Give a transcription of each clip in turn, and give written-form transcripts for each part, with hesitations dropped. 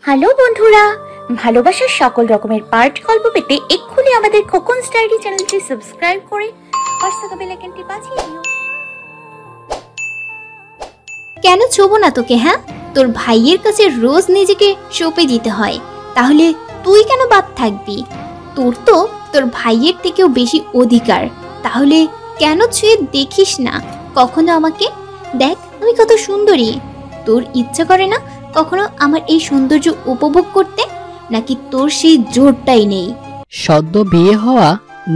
Hello বন্ধুরা, ভালোবাসার সকল রকমের পার্ট গল্প পেতে এক্ষুনি আমাদের খোকনস ডায়েরি চ্যানেলটি সাবস্ক্রাইব করে পাশে থাকা বেল আইকনটি বাজিয়ে দিও। কেন ছোবো না তোকে? হ্যাঁ, তোর ভাইয়ের কাছে রোজ নিজেকে সঁপে দিতে হয়, তাহলে তুই কেন বাদ থাকবি? তোর তো তোর ভাইয়ের থেকেও বেশি অধিকার, তাহলে কেন ছুঁয়ে দেখিস না কখনো আমাকে? দেখ আমি কত সুন্দরী। তোর ইচ্ছা করে না কখনো আমার এই সৌন্দর্য উপভোগ করতে? নাকি তোর সেই জোরটাই নেই? সদ্য বিয়ে হওয়া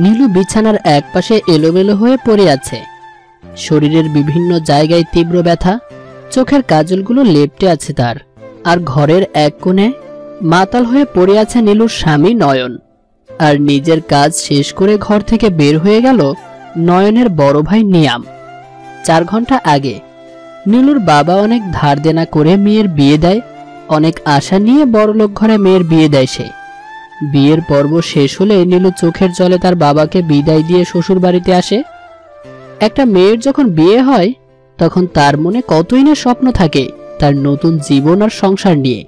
নীলু বিছানার একপাশে এলোমেলো হয়ে পড়ে আছে। শরীরের বিভিন্ন জায়গায় তীব্র ব্যথা, চোখের কাজলগুলো লেপ্টে আছে তার। আর ঘরের এক কোণে মাতাল হয়ে পড়ে আছে নীলুর স্বামী নয়ন। আর নিজের কাজ শেষ করে ঘর থেকে বের হয়ে গেল নয়নের বড় ভাই নিয়াম। 4 ঘন্টা আগে নীলুর বাবা অনেক ধার দেনা করে মেয়ের বিয়ে দেয়, অনেক আশা নিয়ে বড়লোক ঘরে মেয়ের বিয়ে দেয় সে। বিয়ের পর্ব শেষ হলে নীলু চোখের জলে তার বাবাকে বিদায় দিয়ে শ্বশুর বাড়িতে আসে। একটা মেয়ের যখন বিয়ে হয় তখন তার মনে কতই না স্বপ্ন থাকে তার নতুন জীবন আর সংসার নিয়ে।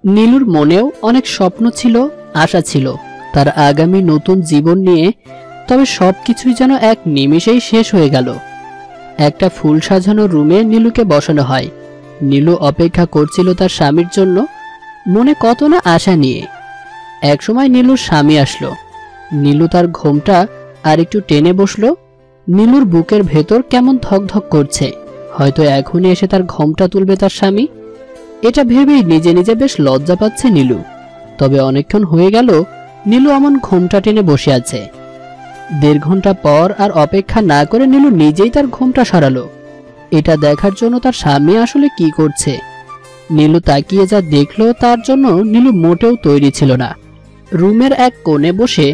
নীলুর মনেও অনেক স্বপ্ন ছিল, আশা ছিল তার আগামী নতুন জীবন নিয়ে। তবে সবকিছুই যেন এক নিমেষেই শেষ হয়ে গেল। একটা ফুল সাজানো রুমে নীলুকে বসানো হয়। নীলু অপেক্ষা করছিল তার স্বামীর জন্য, মনে কত না আশা নিয়ে। একসময় নীলুর স্বামী আসলো। নীলু তার ঘোমটা আর একটু টেনে বসলো। নীলুর বুকের ভেতর কেমন ধকধক করছে, হয়তো এখনই এসে তার ঘোমটা তুলবে তার স্বামী। এটা ভেবেই নিজে নিজে বেশ লজ্জা পাচ্ছে নীলু। তবে অনেকক্ষণ হয়ে গেল নীলু এমন ঘোমটা টেনে বসে আছে। 1.5 ঘন্টা পর আর অপেক্ষা না করে নীলু নিজেই তার ঘোমটা সরালো। এটা দেখার জন্য তার স্বামী আসলে কি করছে। নীলু তাকিয়ে যা দেখলো তার জন্য নীলু মোটেও তৈরি ছিল না। রুমের এক কোণে বসে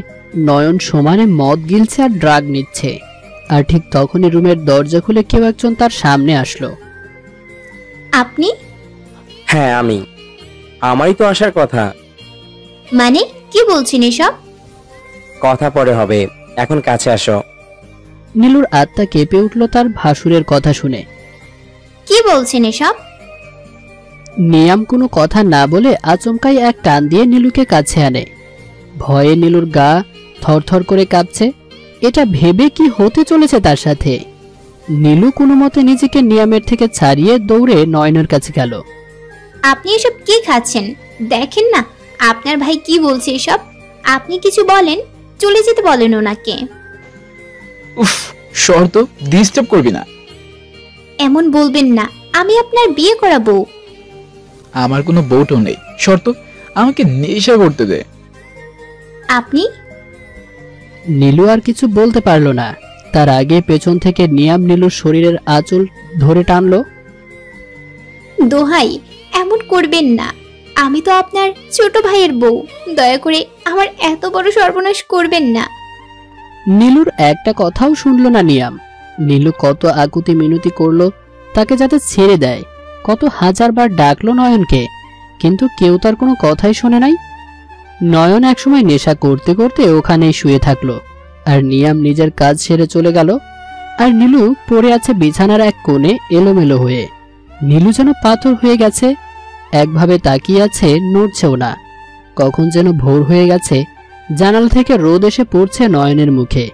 নয়ন সমানে মদ গিলছে আর ড্রাগ নিচ্ছে। আর ঠিক তখনই রুমের দরজা খুলে কেউ একজন তার সামনে আসলো। আপনি? হ্যাঁ আমি। আমারই তো আসার কথা। মানে কি বলছেন এসব? কথা পরে হবে, এখন কাছে আসো। নীলুর আত্মা কেঁপে উঠল তার ভাসুরের কথা শুনে। কি বলছেন এসব? নিয়াম কোনো কথা না বলে আচমকাই এক টান দিয়ে নীলুকে কাছে আনে। ভয়ে নীলুর গা থরথর করে কাঁপছে। এটা ভেবে কি হতে চলেছে তার সাথে। নীলু কোনো মতে নিজেকে নিয়ামের থেকে ছাড়িয়ে দৌড়ে নয়নের কাছে গেল। আপনি এসব কি খাচ্ছেন? দেখেন না আপনার ভাই কি বলছে এসব। আপনি কিছু বলেন, চলে যেতে বলেন ওনাকে। উফ, শর্ত ডিস্টার্ব করবি না। এমন বলবেন না, আমি আপনার বিয়ে করা বউ। আমার কোনো বউটাও নেই, শর্ত আমাকে নেশা করতে দে। আপনি? নীলু আর কিছু বলতে পারল না। তার আগে পেছন থেকে নিয়াম নীলুর শরীরের আঁচল ধরে টানলো। দোহাই, এমন করবেন না। আমি তো আপনার ছোট ভাইয়ের বউ, দয়া করে আমার এত বড় সর্বনাশ করবেন না। নীলুর একটা কথাও শুনল না নিয়াম। নীলু কত আকুতি মিনতি করলো তাকে যাতে ছেড়ে দেয়, কত হাজারবার ডাকলো নয়নকে, কিন্তু কেউ তার কোনো কথাই শোনে নাই। নয়ন একসময় নেশা করতে করতে ওখানেই শুয়ে থাকলো, আর নিয়াম নিজের কাজ সেরে চলে গেল। আর নীলু পড়ে আছে বিছানার এক কোণে এলোমেলো হয়ে। নীলু যেন পাথর হয়ে গেছে, একভাবে তাকিয়ে আছে, নড়ছেও না। কখন যেন ভোর হয়ে গেছে। জানালা থেকে রোদ এসে পড়ছে নয়নের মুখে,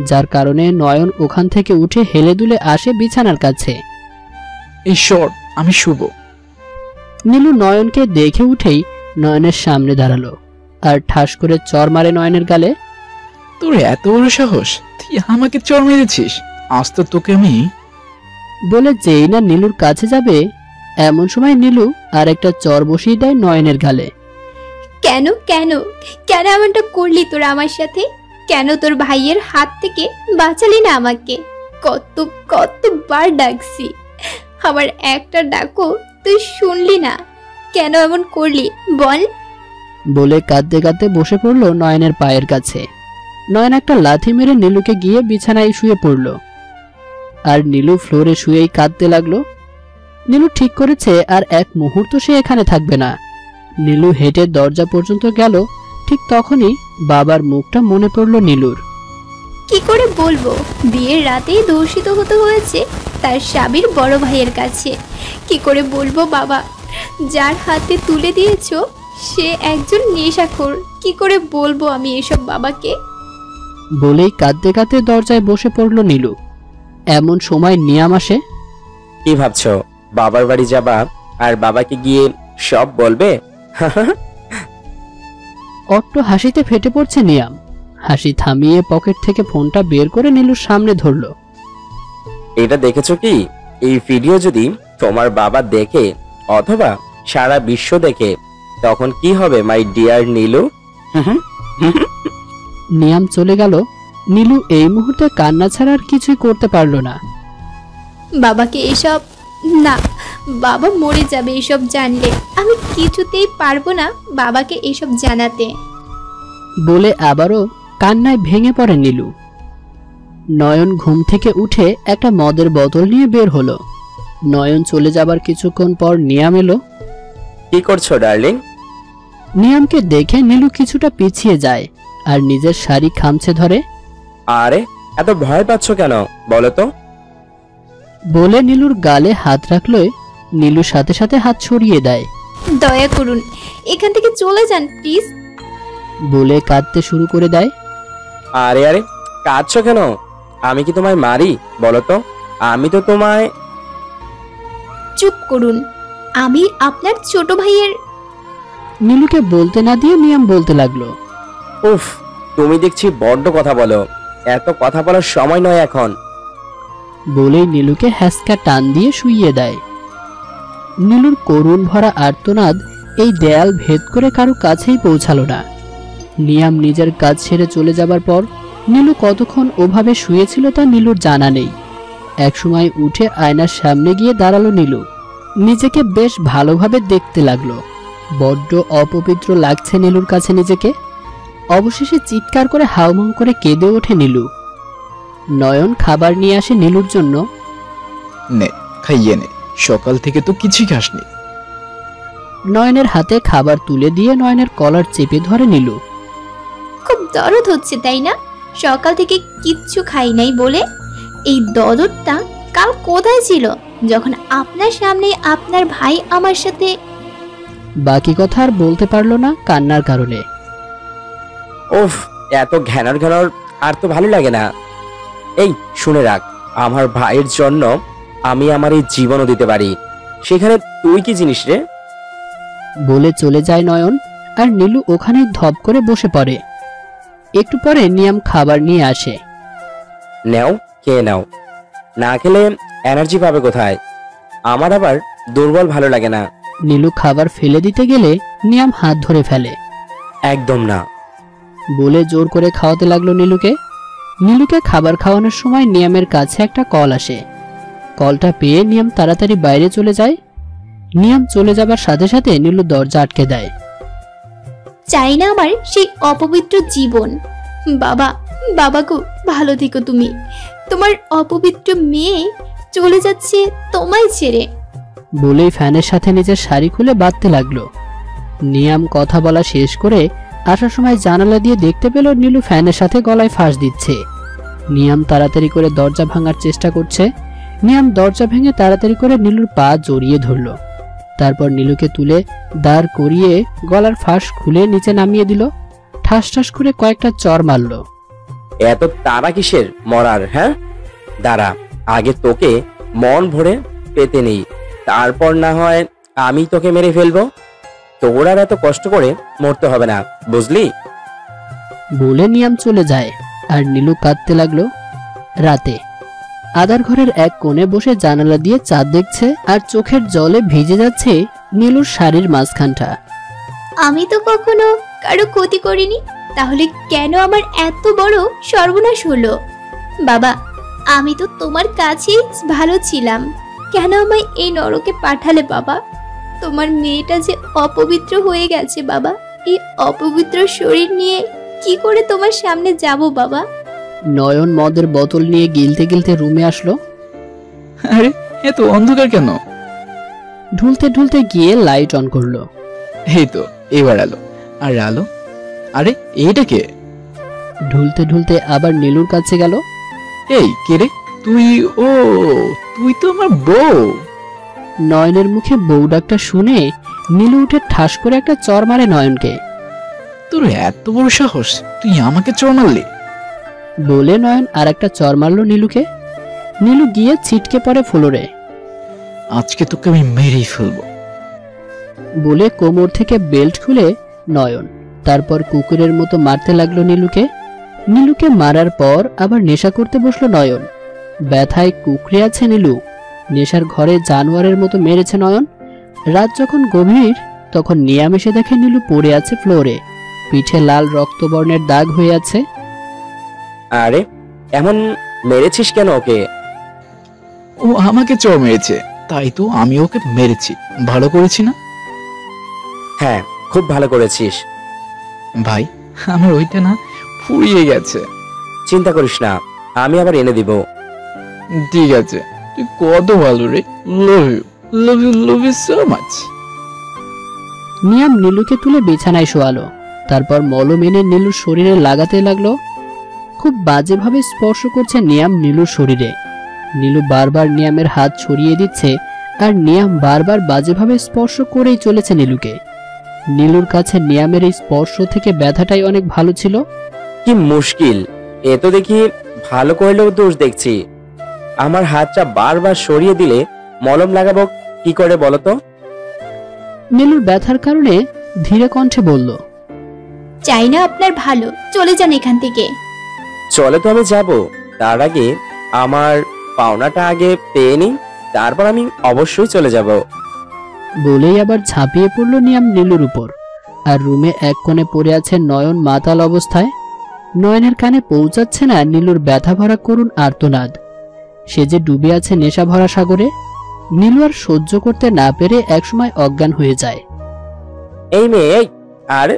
যার কারণে নয়ন ওখান থেকে উঠে হেলে দুলে আসে বিছানার কাছে। ঈশ্বর, আমি শুভ। নীলু নয়নকে দেখে উঠেই নয়নের সামনে দাঁড়ালো আর ঠাস করে চর মারে নয়নের গালে। তোর এত বড় সাহস, তুই আমাকে চর মেরেছিস? আজ তো তোকে আমি। বলে যেই না নীলুর কাছে যাবে, এমন সময় নীলু আর একটা চর বসিয়ে দেয় নয়নের গালে। কেন কেন কেন এমনটা করলি তোরা আমার সাথে? কেন তোর ভাইয়ের হাত থেকে বাঁচালি না আমাকে? কতবার ডাকছি, আমার একটা ডাকও তুই শুনলি না। কেন এমন করলি বল? বলে কাঁদতে কাঁদতে বসে পড়লো নয়নের পায়ের কাছে। নয়ন একটা লাথি মেরে নীলুকে গিয়ে বিছানায় শুয়ে পড়ল। আর নীলু ফ্লোরে শুয়েই কাঁদতে লাগলো। নীলু ঠিক করেছে আর এক মুহূর্ত সে এখানে থাকবে না। নীলু হেঁটে দরজা পর্যন্ত গেল। ঠিক তখনই বাবার মুখটা মনে পড়ল নীলুর। কি করে বলবো, বিয়ের রাতেই দূষিত হতে হয়েছে তার স্বামীর বড় ভাইয়ের কাছে। কি করে বলবো বাবা, যার হাতে তুলে দিয়েছো সে একজন নেশাখোর। কি করে বলবো আমি এসব বাবাকে? বলেই কাঁদতে কাঁদতে দরজায় বসে পড়ল নীলু। এমন সময় নিয়াম আসে। কি ভাবছো, বাবার বাড়ি যাবা আর বাবাকে গিয়ে সব বলবে? অট্ট হাসিতে ফেটে পড়ছে নিয়াম। হাসি থামিয়ে পকেট থেকে ফোনটা বের করে নীলুর সামনে ধরল। এটা দেখেছো কি? এই ভিডিও যদি তোমার বাবা দেখে অথবা সারা বিশ্ব দেখে, তখন কি হবে মাই ডিয়ার নীলু? নিয়াম চলে গেল। নীলু এই মুহূর্তে কান্না ছাড়া আর কিছুই করতে পারল না। বাবাকে এসব না, বাবা মরে যাবে এসব জানলে। আমি কিছুতেই পারবো না বাবাকে এসব জানাতে। বলে আবারও কান্নায় ভেঙে পড়ে নীলু। নয়ন ঘুম থেকে উঠে একটা মদের বোতল নিয়ে বের হলো। নয়ন চলে যাবার কিছুক্ষণ পর নিয়াম এলো। কি করছো ডার্লিং? নিয়ামকে দেখে নীলু কিছুটা পিছিয়ে যায় আর নিজের শাড়ি খামচে ধরে। আরে এত ভয় পাচ্ছ কেন বলো তো? বলে নীলুর গালে হাত রাখলে নীলু সাথে সাথে হাত সরিয়ে দেয়। দয়া করুন এখান থেকে চলে যান প্লিজ। বলে কাঁদতে শুরু করে দেয়। আরে আরে কাঁদছো কেন? আমি কি তোমায় মারি বলো তো? আমি তো তোমায়... চুপ করুন, আমি আপনার ছোট ভাইয়ের। নীলুকে বলতে না দিয়ে নিয়াম বলতে লাগলো। উফ, তুমি দেখছি বড্ড কথা বলো। এত কথা বলার সময় নয় এখন। বলেই নীলুকে হ্যাসকা টান দিয়ে শুইয়ে দেয়। নীলুর করুণ ভরা আর্তনাদ এই দেয়াল ভেদ করে কারো কাছেই পৌঁছালো না। নিয়াম নিজের কাজ ছেড়ে চলে যাবার পর নীলু কতক্ষণ ওভাবে শুয়েছিল তা নীলুর জানা নেই। একসময় উঠে আয়নার সামনে গিয়ে দাঁড়ালো নীলু। নিজেকে বেশ ভালোভাবে দেখতে লাগলো। বড্ড অপবিত্র লাগছে নীলুর কাছে নিজেকে। অবশেষে চিৎকার করে হাউমাউ করে কেঁদে ওঠে নীলু। নয়ন খাবার নিয়ে আসে নীলুর জন্য। নে খাইয়ে নে, সকাল থেকে তো কিছুই খাসনি। নয়নের হাতে খাবার তুলে দিয়ে নয়নের কলার চেপে ধরে নীলু। খুব দরদ হচ্ছে তাই না? সকাল থেকে কিচ্ছু খাই নাই বলে। এই দরদটা কাল কোথায় ছিল যখন আপনার সামনে আপনার ভাই আমার সাথে? বাকি কথা আর বলতে পারলো না কান্নার কারণে। উফ, এত ঘ্যানর ঘ্যানর আর তো ভালো লাগে না। এই শুনে রাখ, আমার ভাইয়ের জন্য আমি আমার এই জীবনও দিতে পারি। সেখানে তুই কি জিনিস রে? বলে চলে যায় নয়ন। আর নীলু ওখানে ধপ করে বসে পড়ে। একটু পরে নিয়াম খাবার নিয়ে আসে। নেও, খেয়ে নাও। না খেলে এনার্জি পাবে কোথায়? আমার আবার দুর্বল ভালো লাগে না। নীলু খাবার ফেলে দিতে গেলে নিয়াম হাত ধরে ফেলে। একদম না। বলে জোর করে খাওয়াতে লাগলো নীলুকে। নীলুকে খাবার খাওয়ানোর সময় নিয়ামের কাছে একটা কল আসে। কলটা পেয়ে নিয়াম তাড়াতাড়ি বাইরে চলে যায়। নিয়াম চলে যাবার সাথে সাথে নীলু দরজা আটকে দেয়। চাই না আমার সেই অপবিত্র জীবন। বাবা, বাবা গো, ভালো থেকো তুমি। তোমার অপবিত্র মেয়ে চলে যাচ্ছে তোমায় ছেড়ে। বলেই ফ্যানের সাথে নিজের শাড়ি খুলে বাঁধতে লাগলো। নিয়াম কথা বলা শেষ করে আসার সময় জানালা দিয়ে দেখতে পেল নীলু ফ্যানের সাথে গলায় ফাঁস দিচ্ছে। নিয়াম তাড়াতাড়ি করে দরজা ভাঙার চেষ্টা করছে। নিয়াম দরজা ভেঙে তাড়াতাড়ি করে নীলুর পা জড়িয়ে ধরল। তারপর নীলুকে তুলে দাঁড় করিয়ে গলার ফাঁস খুলে নিচে নামিয়ে দিল। ঠাস ঠাস করে কয়েকটা চর মারল। এত তারা কিসের মরার? হ্যাঁ, দাঁড়া, আগে তোকে মন ভরে পেতে নেই, তারপর না হয় আমি তোকে মেরে ফেলবো। তোর আর এত কষ্ট করে মরতে হবে না, বুঝলি? বলে নিয়াম চলে যায়। আর নীলু কাঁদতে লাগলো। রাতে আদার ঘরের এক কোণে বসে জানালা দিয়ে চাঁদ দেখছে আর চোখের জলে ভিজে যাচ্ছে নীলুর শাড়ির মাঝখানটা। আমি তো কখনো কারো ক্ষতি করিনি, তাহলে কেন আমার এত বড় সর্বনাশ হলো? বাবা, আমি তো তোমার কাছেই ভালো ছিলাম, কেন আমায় এই নরকে পাঠালে বাবা? তোমার মেয়েটা যে অপবিত্র হয়ে গেছে বাবা, এই অপবিত্র শরীর নিয়ে কি করে তোমার সামনে যাব বাবা? নয়ন মদের বোতল নিয়ে গিলতে গিলতে রুমে আসলো। আরে এত অন্ধকার কেন? ঢুলতে ঢুলতে গিয়ে লাইট অন করলো। এই তো এবার আলো। আর আলো, আরে এইটা কে? ঢুলতে ঢুলতে আবার নীলুর কাছে গেল। এই কে রে তুই? ও তুই তো আমার বউ। নয়নের মুখে বউ ডাকটা শুনে নীলু উঠে ঠাস করে একটা চর মারে নয়নকে। তোর এত বড় সাহস, তুই আমাকে চড় মারলি? বলে নয়ন আর একটা চর মারল নীলুকে। নীলু গিয়ে ছিটকে পড়ে ফ্লোরে। আজকে তোকে আমি মেরেই ফেলবো বলে কোমর থেকে বেল্ট খুলে নয়ন তারপর কুকুরের মতো মারতে লাগলো নীলুকে। নীলুকে মারার পর আবার নেশা করতে বসলো নয়ন। ব্যথায় কুকড়ে আছে নীলু। নেশার ঘরে জানোয়ারের মতো মেরেছে নয়ন। রাত যখন গভীর তখন নিয়াম এসে দেখে নীলু পড়ে আছে ফ্লোরে, পিঠে লাল রক্তবর্ণের দাগ হয়ে আছে। আরে এমন মেরেছিস কেন ওকে? ও আমাকে চড় মেরেছে, তাই তো আমি ওকে মেরেছি। ভালো করেছি না? হ্যাঁ, খুব ভালো করেছিস। ভাই, আমার ওইটা না ফুরিয়ে গেছে। চিন্তা করিস না, আমি আবার এনে দিব। ঠিক আছে, তুই কত ভালো রে। Love you, love you, love you so much. Niyam নীলুকে তুলে বিছানায় শোয়ালো। তারপর মলম এনে নীলুর শরীরে লাগাতে লাগলো। খুব বাজেভাবে স্পর্শ করছে নিয়াম নীলুর শরীরে। নীলু বারবার নিয়ামের হাত ছড়িয়ে দিচ্ছে আর নিয়াম বারবার বাজেভাবে স্পর্শ করেই চলেছে নীলুকে। নীলুর কাছে নিয়ামের এই স্পর্শ থেকে ব্যথাটাই অনেক ভালো ছিল। কি মুশকিল, এ তো দেখি ভালো করলেও দোষ দেখছি। আমার হাতটা বারবার সরিয়ে দিলে মলম লাগাবো কি করে বলো তো? নীলুর ব্যথার কারণে ধীরে কণ্ঠে বলল, চাই না আপনার ভালো, চলে যান এখান থেকে। চলে তো আমি যাব, তার আগে আমার পাওনাটা আগে পেয়ে নি, তারপর আমি অবশ্যই চলে যাব। বলেই আবার ঝাঁপিয়ে পড়ল নিয়াম নীলুর উপর। আর রুমে এক কোণে পড়ে আছে নয়ন মাতাল অবস্থায়। নয়নের কানে পৌঁছাচ্ছে না নীলুর ব্যথা ভরা করুণ আর্তনাদ। সে যে ডুবে আছে নেশা ভরা সাগরে। নীলু আর সহ্য করতে না পেরে একসময় অজ্ঞান হয়ে যায়। এই মেয়ে, আর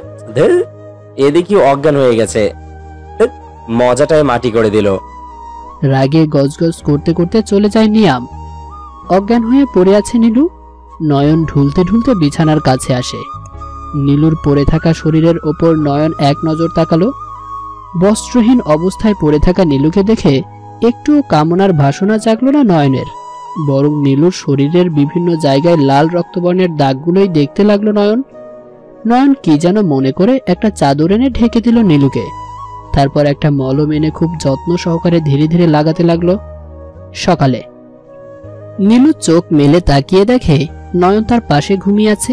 এ দেখি অজ্ঞান হয়ে গেছে। মজাটাই মাটি করে দিল। রাগে গজগজ করতে করতে চলে যায় নিয়াম। অজ্ঞান হয়ে পড়ে আছে নীলু। নয়ন ঢুলতে ঢুলতে বিছানার কাছে আসে। নীলুর পড়ে থাকা শরীরের ওপর নয়ন এক নজর তাকালো। বস্ত্রহীন অবস্থায় পড়ে থাকা নীলুকে দেখে একটুও কামনার বাসনা জাগলো না নয়নের, বরং নীলুর শরীরের বিভিন্ন জায়গায় লাল রক্তবর্ণের দাগগুলোই দেখতে লাগলো নয়ন। নয়ন কি যেন মনে করে একটা চাদর এনে ঢেকে দিল নীলুকে। তারপর একটা মলম এনে খুব যত্ন সহকারে ধীরে ধীরে লাগাতে লাগলো। সকালে নীলু চোখ মেলে তাকিয়ে দেখে নয়ন তার পাশে ঘুমিয়ে আছে।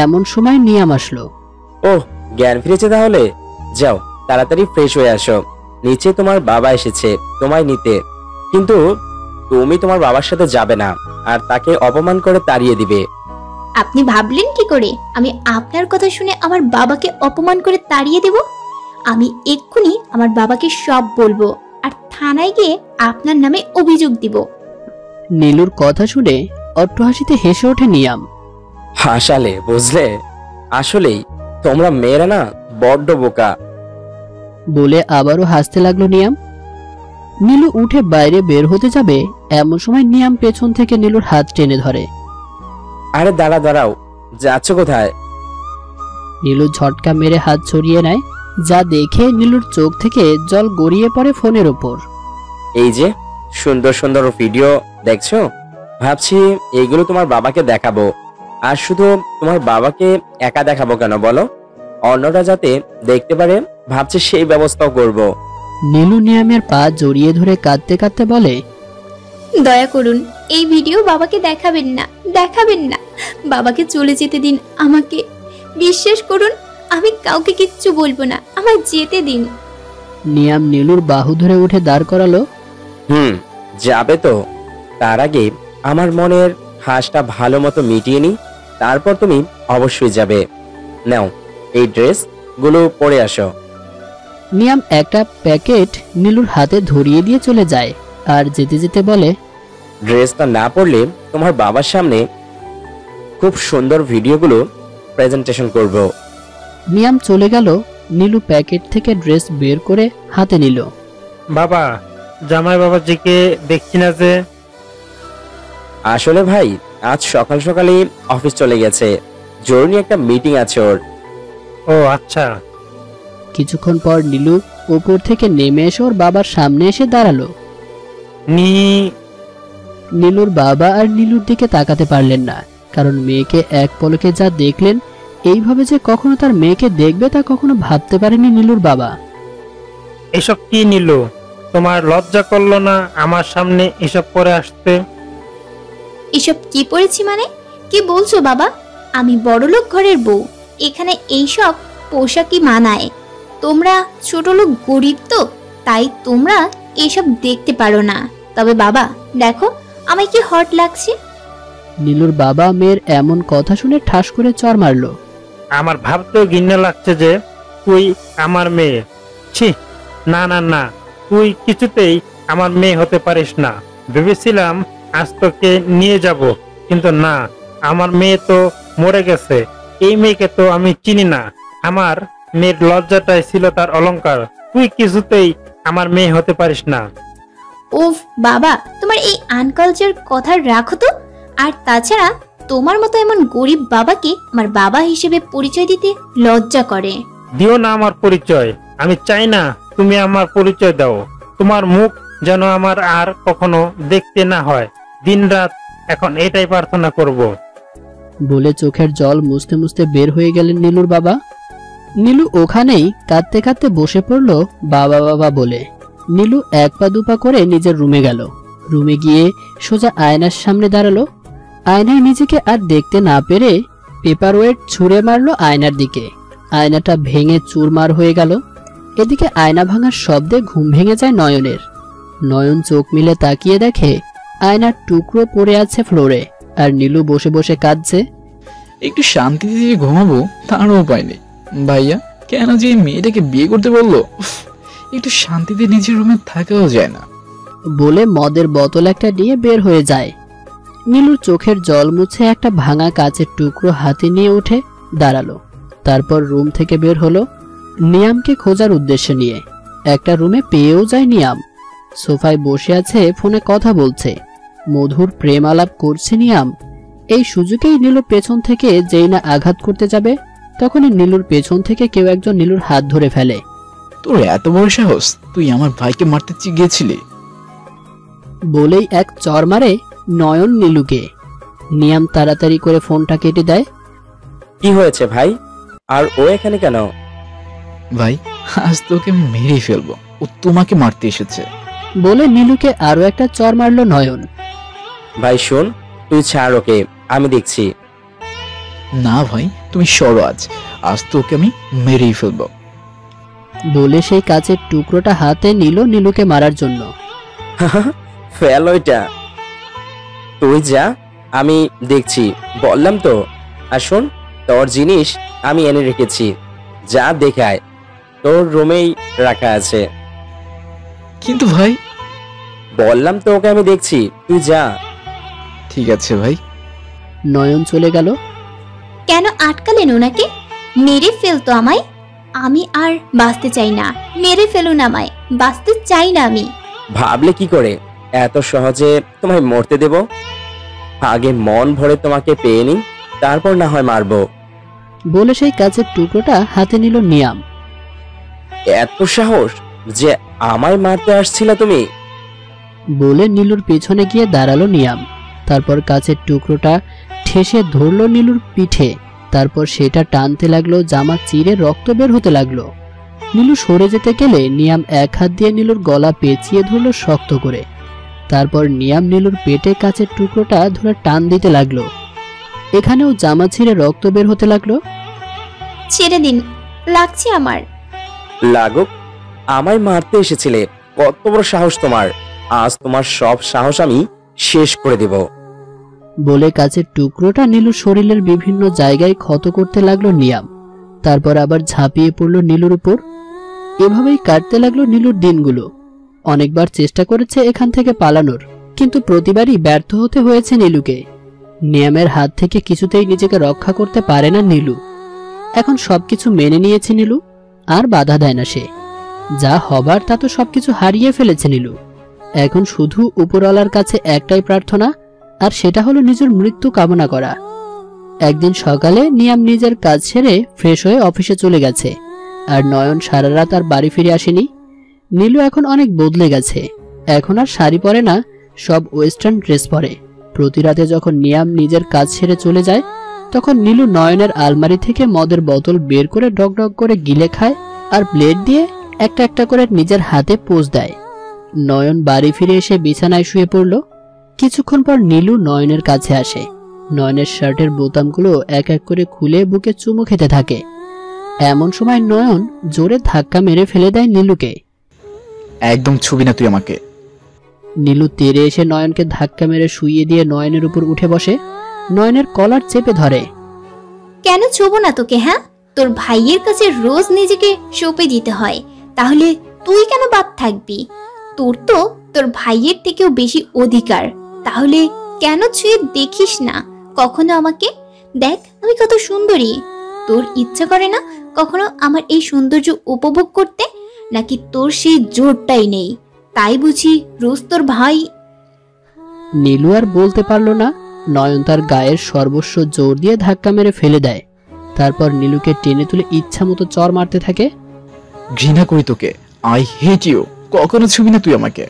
এমন সময় নিয়াম আসলো। ওহ, জ্ঞান ফিরেছে তাহলে? যাও তাড়াতাড়ি ফ্রেশ হয়ে আসো, নিচে তোমার বাবা এসেছে তোমায় নিতে। কিন্তু তুমি তোমার বাবার সাথে যাবে না, আর তাকে অপমান করে তাড়িয়ে দিবে। আপনি ভাবলেন কি করে আমি আপনার কথা শুনে আমার বাবাকে অপমান করে তাড়িয়ে দেব? আমি এক্ষুনি আমার বাবাকে সব বলবো আর থানায় গিয়ে আপনার নামে অভিযোগ দিব। নীলুর কথা শুনে অট্টহাসিতে হেসে ওঠে নিয়াম। হাসালে বুঝলে, আসলেই তোমরা মেয়েরা না বড্ড বোকা। বলে আবারও হাসতে লাগলো নিয়াম। নীলু উঠে বাইরে বের হতে যাবে, এমন সময় নিয়াম পেছন থেকে নীলুর হাত টেনে ধরে। আরে দাঁড়াও, যাচ্ছ কোথায়? নীলু ঝটকা মেরে হাত ছড়িয়ে নেয়, যা দেখে নীলুর চোখ থেকে জল গড়িয়ে পড়ে ফোনের ওপর। এই যে সুন্দর সুন্দর ভিডিও দেখছো, ভাবছি এইগুলো তোমার বাবাকে দেখাবো। আর শুধু তোমার বাবাকে একা দেখাবো কেন বলো, অন্যরা যাতে দেখতে পারে, ভাবছি সেই ব্যবস্থাও করব। নীলু নিয়ামের পা জড়িয়ে ধরে কাঁদতে কাঁদতে বলে, দয়া করুন এই ভিডিও বাবাকে দেখাবেন না, দেখাবেন না। বাবাকে চলে যেতে দিন আমাকে। বিশ্বাস করুন আমি কাউকে কিচ্ছু বলবো না, আমায় যেতে দিন। নিয়াম নীলুর বাহু ধরে উঠে দাঁড় করালো। যাবে তো, তার আগে আমার মনের হাসটা ভালো মতো মিটিয়ে নি, তারপর তুমি অবশ্যই যাবে। নাও এই ড্রেস গুলো পরে আসো। নিয়াম একটা প্যাকেট নীলুর হাতে ধরিয়ে দিয়ে চলে যায় আর যেতে যেতে বলে, ড্রেসটা না পরলে তোমার বাবার সামনে খুব সুন্দর ভিডিওগুলো প্রেজেন্টেশন করব। নিয়াম চলে গেল। নীলু প্যাকেট থেকে ড্রেস বের করে হাতে নিল। বাবা, জামাই বাবাজিকে দেখছি না যে। আসলে ভাই আজ সকাল সকালই অফিস চলে গেছে, জরুরি একটা মিটিং আছে ওর। ও আচ্ছা। কিছুক্ষণ পর নীলু উপর থেকে নেমে এসে ওর বাবার সামনে এসে দাঁড়ালো। নীলুর বাবা আর নীলুর দিকে তাকাতে পারলেন না, কারণ মেয়েকে এক পলকে যা দেখলেন, এইভাবে যে কখনো তার মেয়েকে দেখবে তা কখনো ভাবতে পারেনি নীলুর বাবা। এসব কি নীলু, তোমার লজ্জা করলো না আমার সামনে এসব পরে আসতে? এসব কি পড়েছি মানে? কি বলছো বাবা? আমি বড়লোক ঘরের বউ, এখানে এইসব পোশাকই মানায়। তোমরা ছোটলোক গরিব তো, তাই তোমরা এসব দেখতে পারো না। তবে বাবা দেখো আমায় কি হট লাগছে। নীলুর বাবা মেয়ের এমন কথা শুনে ঠাস করে চড় মারল। আমার ভাবতেও ঘৃণা লাগছে যে তুই আমার মেয়ে। ছি, না না না, তুই কিছুতেই আমার মেয়ে হতে পারিস না। ভেবেছিলাম আজ তোকে নিয়ে যাব, কিন্তু না, আমার মেয়ে তো মরে গেছে। এই মেয়েকে তো আমি চিনি না। আমার মেয়ের লজ্জাটাই ছিল তার অলংকার। তুই কিছুতেই আমার মেয়ে হতে পারিস না। ওফ বাবা, তোমার এই আনকালচার কথা রাখো তো। আর তাছাড়া তোমার মতো এমন গরিব বাবাকে আমার বাবা হিসেবে পরিচয় দিতে লজ্জা করে। দিও না আমার পরিচয়, আমি চাই না তুমি আমার পরিচয় দাও। তোমার মুখ যেন আমার আর কখনো দেখতে না হয়। দিনরাত এখন এটাই প্রার্থনা করব। বলে চোখের জল মুছতে মুছতে বের হয়ে গেলেন নীলুর বাবা। নীলু ওখানেই কাঁদতে কাঁদতে বসে পড়ল বাবা বাবা বলে। নীলু এক পা দুপা করে নিজের রুমে গেল। রুমে গিয়ে সোজা আয়নার সামনে দাঁড়ালো। আয়নায় নিজেকে আর দেখতে না পেরে পেপার ওয়েট ছুঁড়ে মারলো আয়নার দিকে। আয়নাটা ভেঙে চুরমার হয়ে গেল। এদিকে আয়না ভাঙার শব্দে ঘুম ভেঙে যায় নয়নের। নয়ন চোখ মিলে তাকিয়ে দেখে আয়নার টুকরো পড়ে আছে ফ্লোরে, আর নীলু বসে বসে কাঁদছে। একটু শান্তিতে যে ঘুমাবো তারও উপায় নেই। ভাইয়া কেন যে এই মেয়েটাকে বিয়ে করতে বললো, একটু শান্তিতে নিজের রুমে থাকাও যায় না। বলে মদের বোতল একটা নিয়ে বের হয়ে যায়। নীলুর চোখের জল মুছে একটা ভাঙা কাচের টুকরো হাতে নিয়ে উঠে দাঁড়ালো। তারপর রুম থেকে বের হলো নিয়ামকে খোঁজার উদ্দেশ্য নিয়ে। একটা রুমে পেয়েও যায় নিয়াম। সোফায় বসে আছে, ফোনে কথা বলছে, মধুর প্রেম আলাপ করছে নিয়াম। এই সুযোগেই নীলু পেছন থেকে যেই না আঘাত করতে যাবে, তখনই নীলুর পেছন থেকে কেউ একজন নীলুর হাত ধরে ফেলে। তোর এত বড় সাহস, তুই আমার ভাইকে মারতে গিয়েছিলি? বলেই এক চড় মারে নয়ন নীলুকে। নিয়াম তাড়াতাড়ি করে ফোনটা কেটে দেয়। কি হয়েছে ভাই? আর ও এখানে কেন? ভাই আজ তোকে মেরে ফেলবো, ও তোমাকে মারতে এসেছে। বলে নীলুকে আরো একটা চড় মারল নয়ন। ভাই শোন, তুই ছাড় ওকে, আমি দেখছি। না ভাই তুমি সরো, আজ আজ তোকে আমি মেরেই ফেলবো। বলে সেই কাচের টুকরোটা হাতে নিল নীলুকে মারার জন্য। ফেল ওইটা, তুই যা, আমি দেখছি। বললাম তো। আর শোন, তোর জিনিস আমি এনে রেখেছি, যা দেখায়, তোর রুমেই রাখা আছে। কিন্তু ভাই। বললাম তো ওকে আমি দেখছি, তুই যা। ঠিক আছে ভাই। নয়ন চলে গেল। কেন আটকালেন ওনাকে? মেরে ফেলতো আমায়। আমি আর বাঁচতে চাই না, মেরে ফেলুন আমায়, বাঁচতে চাই না আমি। ভাবলে কি করে এত সহজে তোমায় মরতে দেব? আগে মন ভরে তোমাকে পেয়ে নি, তারপর না হয় মারবো। বলে সেই কাচের টুকরোটা হাতে নিল নিয়াম। এত সাহস যে আমায় মারতে আসছিলে তুমি? বলে নীলুর পেছনে গিয়ে দাঁড়ালো নিয়াম। তারপর কাচের টুকরোটা ঠেসে ধরলো নীলুর পিঠে। তারপর সেটা টানতে লাগলো, জামা চিরে রক্ত বের হতে লাগলো। নীলু সরে যেতে গেলে নিয়াম এক হাত দিয়ে নীলুর গলা পেঁচিয়ে ধরলো শক্ত করে। তারপর নিয়াম নীলুর পেটে কাচের টুকরোটা ধরে টান দিতে লাগলো। এখানেও জামা ছিঁড়ে রক্ত বের হতে লাগলো। ছেড়ে দিন, লাগছে আমার। লাগুক, আমায় মারতে এসেছিলে, কত বড় সাহস তোমার! আজ তোমার সব সাহস আমি শেষ করে দেব। বলে কাচের টুকরোটা নীলুর শরীরের বিভিন্ন জায়গায় ক্ষত করতে লাগলো নিয়াম। তারপর আবার ঝাঁপিয়ে পড়লো নীলুর উপর। এভাবেই কাটতে লাগলো নীলুর দিনগুলো। অনেকবার চেষ্টা করেছে এখান থেকে পালানোর, কিন্তু প্রতিবারই ব্যর্থ হতে হয়েছে নীলুকে। নিয়ামের হাত থেকে কিছুতেই নিজেকে রক্ষা করতে পারে না নীলু। এখন সবকিছু মেনে নিয়েছে নীলু, আর বাধা দেয় না সে। যা হবার তা তো সবকিছু হারিয়ে ফেলেছে নীলু। এখন শুধু উপরওয়ালার কাছে একটাই প্রার্থনা, আর সেটা হলো নিজের মৃত্যু কামনা করা। একদিন সকালে নিয়াম নিজের কাজ সেরে ফ্রেশ হয়ে অফিসে চলে গেছে, আর নয়ন সারা রাত আর বাড়ি ফিরে আসেনি। নীলু এখন অনেক বদলে গেছে। এখন আর শাড়ি পরে না, সব ওয়েস্টার্ন ড্রেস পরে। প্রতি রাতে যখন নিয়াম নিজের কাজ ছেড়ে চলে যায়, তখন নীলু নয়নের আলমারি থেকে মদের বোতল বের করে ডক ডক করে গিলে খায় আর ব্লেড দিয়ে একটা একটা করে নিজের হাতে পোজ দেয়। নয়ন বাড়ি ফিরে এসে বিছানায় শুয়ে পড়ল। কিছুক্ষণ পর নীলু নয়নের কাছে আসে। নয়নের শার্টের বোতামগুলো এক এক করে খুলে বুকে চুমু খেতে থাকে। এমন সময় নয়ন জোরে ধাক্কা মেরে ফেলে দেয় নীলুকে। একদম ছবি না তুই আমাকে। নীলু তেড়ে এসে নয়নকে ধাক্কা মেরে শুইয়ে দিয়ে নয়নের উপর উঠে বসে। নয়নের কলার চেপে ধরে। কেন ছোবো না তোকে? হ্যাঁ, তোর ভাইয়ের কাছে রোজ নিজেকে সঁপে দিতে হয়, তাহলে তুই কেন বাদ থাকবি? তোর তো তোর ভাইয়ের থেকেও বেশি অধিকার, তাহলে কেন ছুঁয়ে দেখিস না কখনো আমাকে? দেখ আমি কত সুন্দরী। তোর ইচ্ছা করে না কখনো আমার এই সৌন্দর্য উপভোগ করতে? নাকি তোর সেই জোরটাই নেই, তাই বুঝি রোজ তোর ভাই? নীলু আর বলতে পারল না। নয়ন তার গায়ের সর্বস্ব জোর দিয়ে ধাক্কা মেরে ফেলে দেয়। তারপর নীলুকে টেনে তুলে ইচ্ছা মতো চর মারতে থাকে। ঘৃণা করি তোকে, আই হেট ইউ, কখনো ছবি না তুই আমাকে।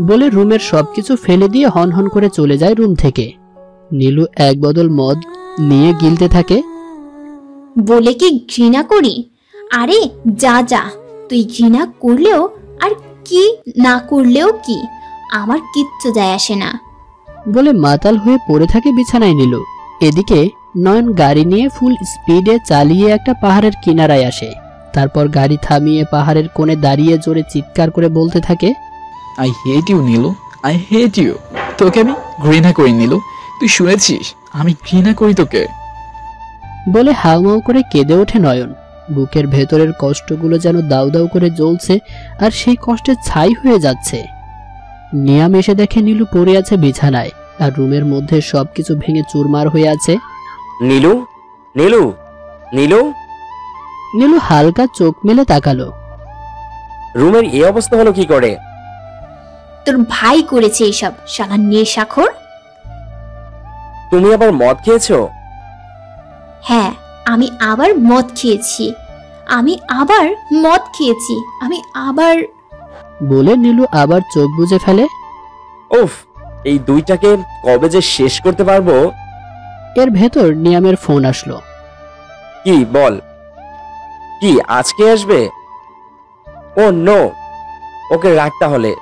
বলে রুমের সবকিছু ফেলে দিয়ে হনহন করে চলে যায় রুম থেকে। নীলু এক বোতল মদ নিয়ে গিলতে থাকে। বলে কি ঘৃণা করি? আরে যা যা, তুই ঘৃণা করলেও আর কি না করলেও কি, আমার কিচ্ছু যায় আসে না। বলে মাতাল হয়ে পড়ে থাকে বিছানায় নীলু। এদিকে নয়ন গাড়ি নিয়ে ফুল স্পিডে চালিয়ে একটা পাহাড়ের কিনারায় আসে। তারপর গাড়ি থামিয়ে পাহাড়ের কোণে দাঁড়িয়ে জোরে চিৎকার করে বলতে থাকে, I hate you Nilu, I hate you. তোকে আমি ঘৃণা করি নীলু, তুই শুনেছিস? আমি ঘৃণা করি তোকে। বলে হাউমাউ করে কেঁদে ওঠে নয়ন। বুকের ভেতরের কষ্টগুলো যেন দাউ দাউ করে জ্বলছে আর সেই কষ্টে ছাই হয়ে যাচ্ছে। নিয়াম এসে দেখে নীলু পড়ে আছে বিছানায় আর রুমের মধ্যে সবকিছু ভেঙে চুরমার হয়ে আছে। নীলু, নীলু, নীলু। নীলু হালকা চোখ মেলে তাকালো। রুমের এই অবস্থা হলো কি করে? তোর ভাই করেছে এইসব, শালা নেশাখোর। তুমি আবার মদ খেয়েছো? হ্যাঁ, আমি আবার মদ খেয়েছি, আমি আবার মদ খেয়েছি, আমি আবার। বলে নীলু আবার চোখ বুজে ফেলে। উফ, এই দুইটাকে কবে যে শেষ করতে পারবো। এর ভেতর নিয়ামের ফোন আসলো। কি বল? কি আজকে আসবে? ও নো, ওকে রাখ তাহলে।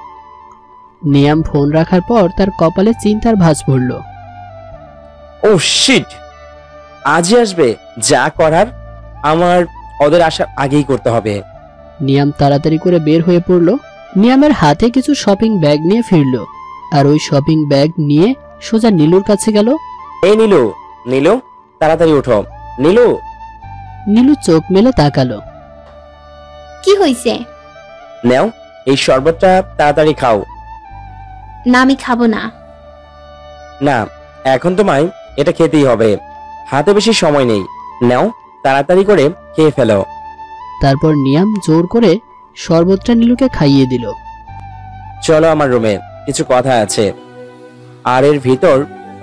নিয়াম ফোন রাখার পর তার কপালে চিন্তার ভাঁজ পড়ল। ও শিট, আজই আসবে? যা করার আমার ওদের আসার আগেই করতে হবে। নিয়াম তাড়াতাড়ি করে বের হয়ে পড়ল। নিয়ামের হাতে কিছু শপিং ব্যাগ নিয়ে ফিরল আর ওই শপিং ব্যাগ নিয়ে সোজা নীলুর কাছে গেল। এই নীলু, নীলু তাড়াতাড়ি ওঠো। নীলু। নীলু চোখ মেলে তাকালো। কি হয়েছে? নাও এই শরবতটা, তাড়াতাড়ি খাও। না, আমি খাবো না। না, এখন তোমায় এটা খেতেই হবে, হাতে বেশি সময় নেই। নাও তাড়াতাড়ি করে খেয়ে ফেলো। তারপর নিয়াম জোর করে শরবতটা নীলুকে খাইয়ে দিল। চলো আমার রুমে, কিছু কথা আছে। আর এর ভিতর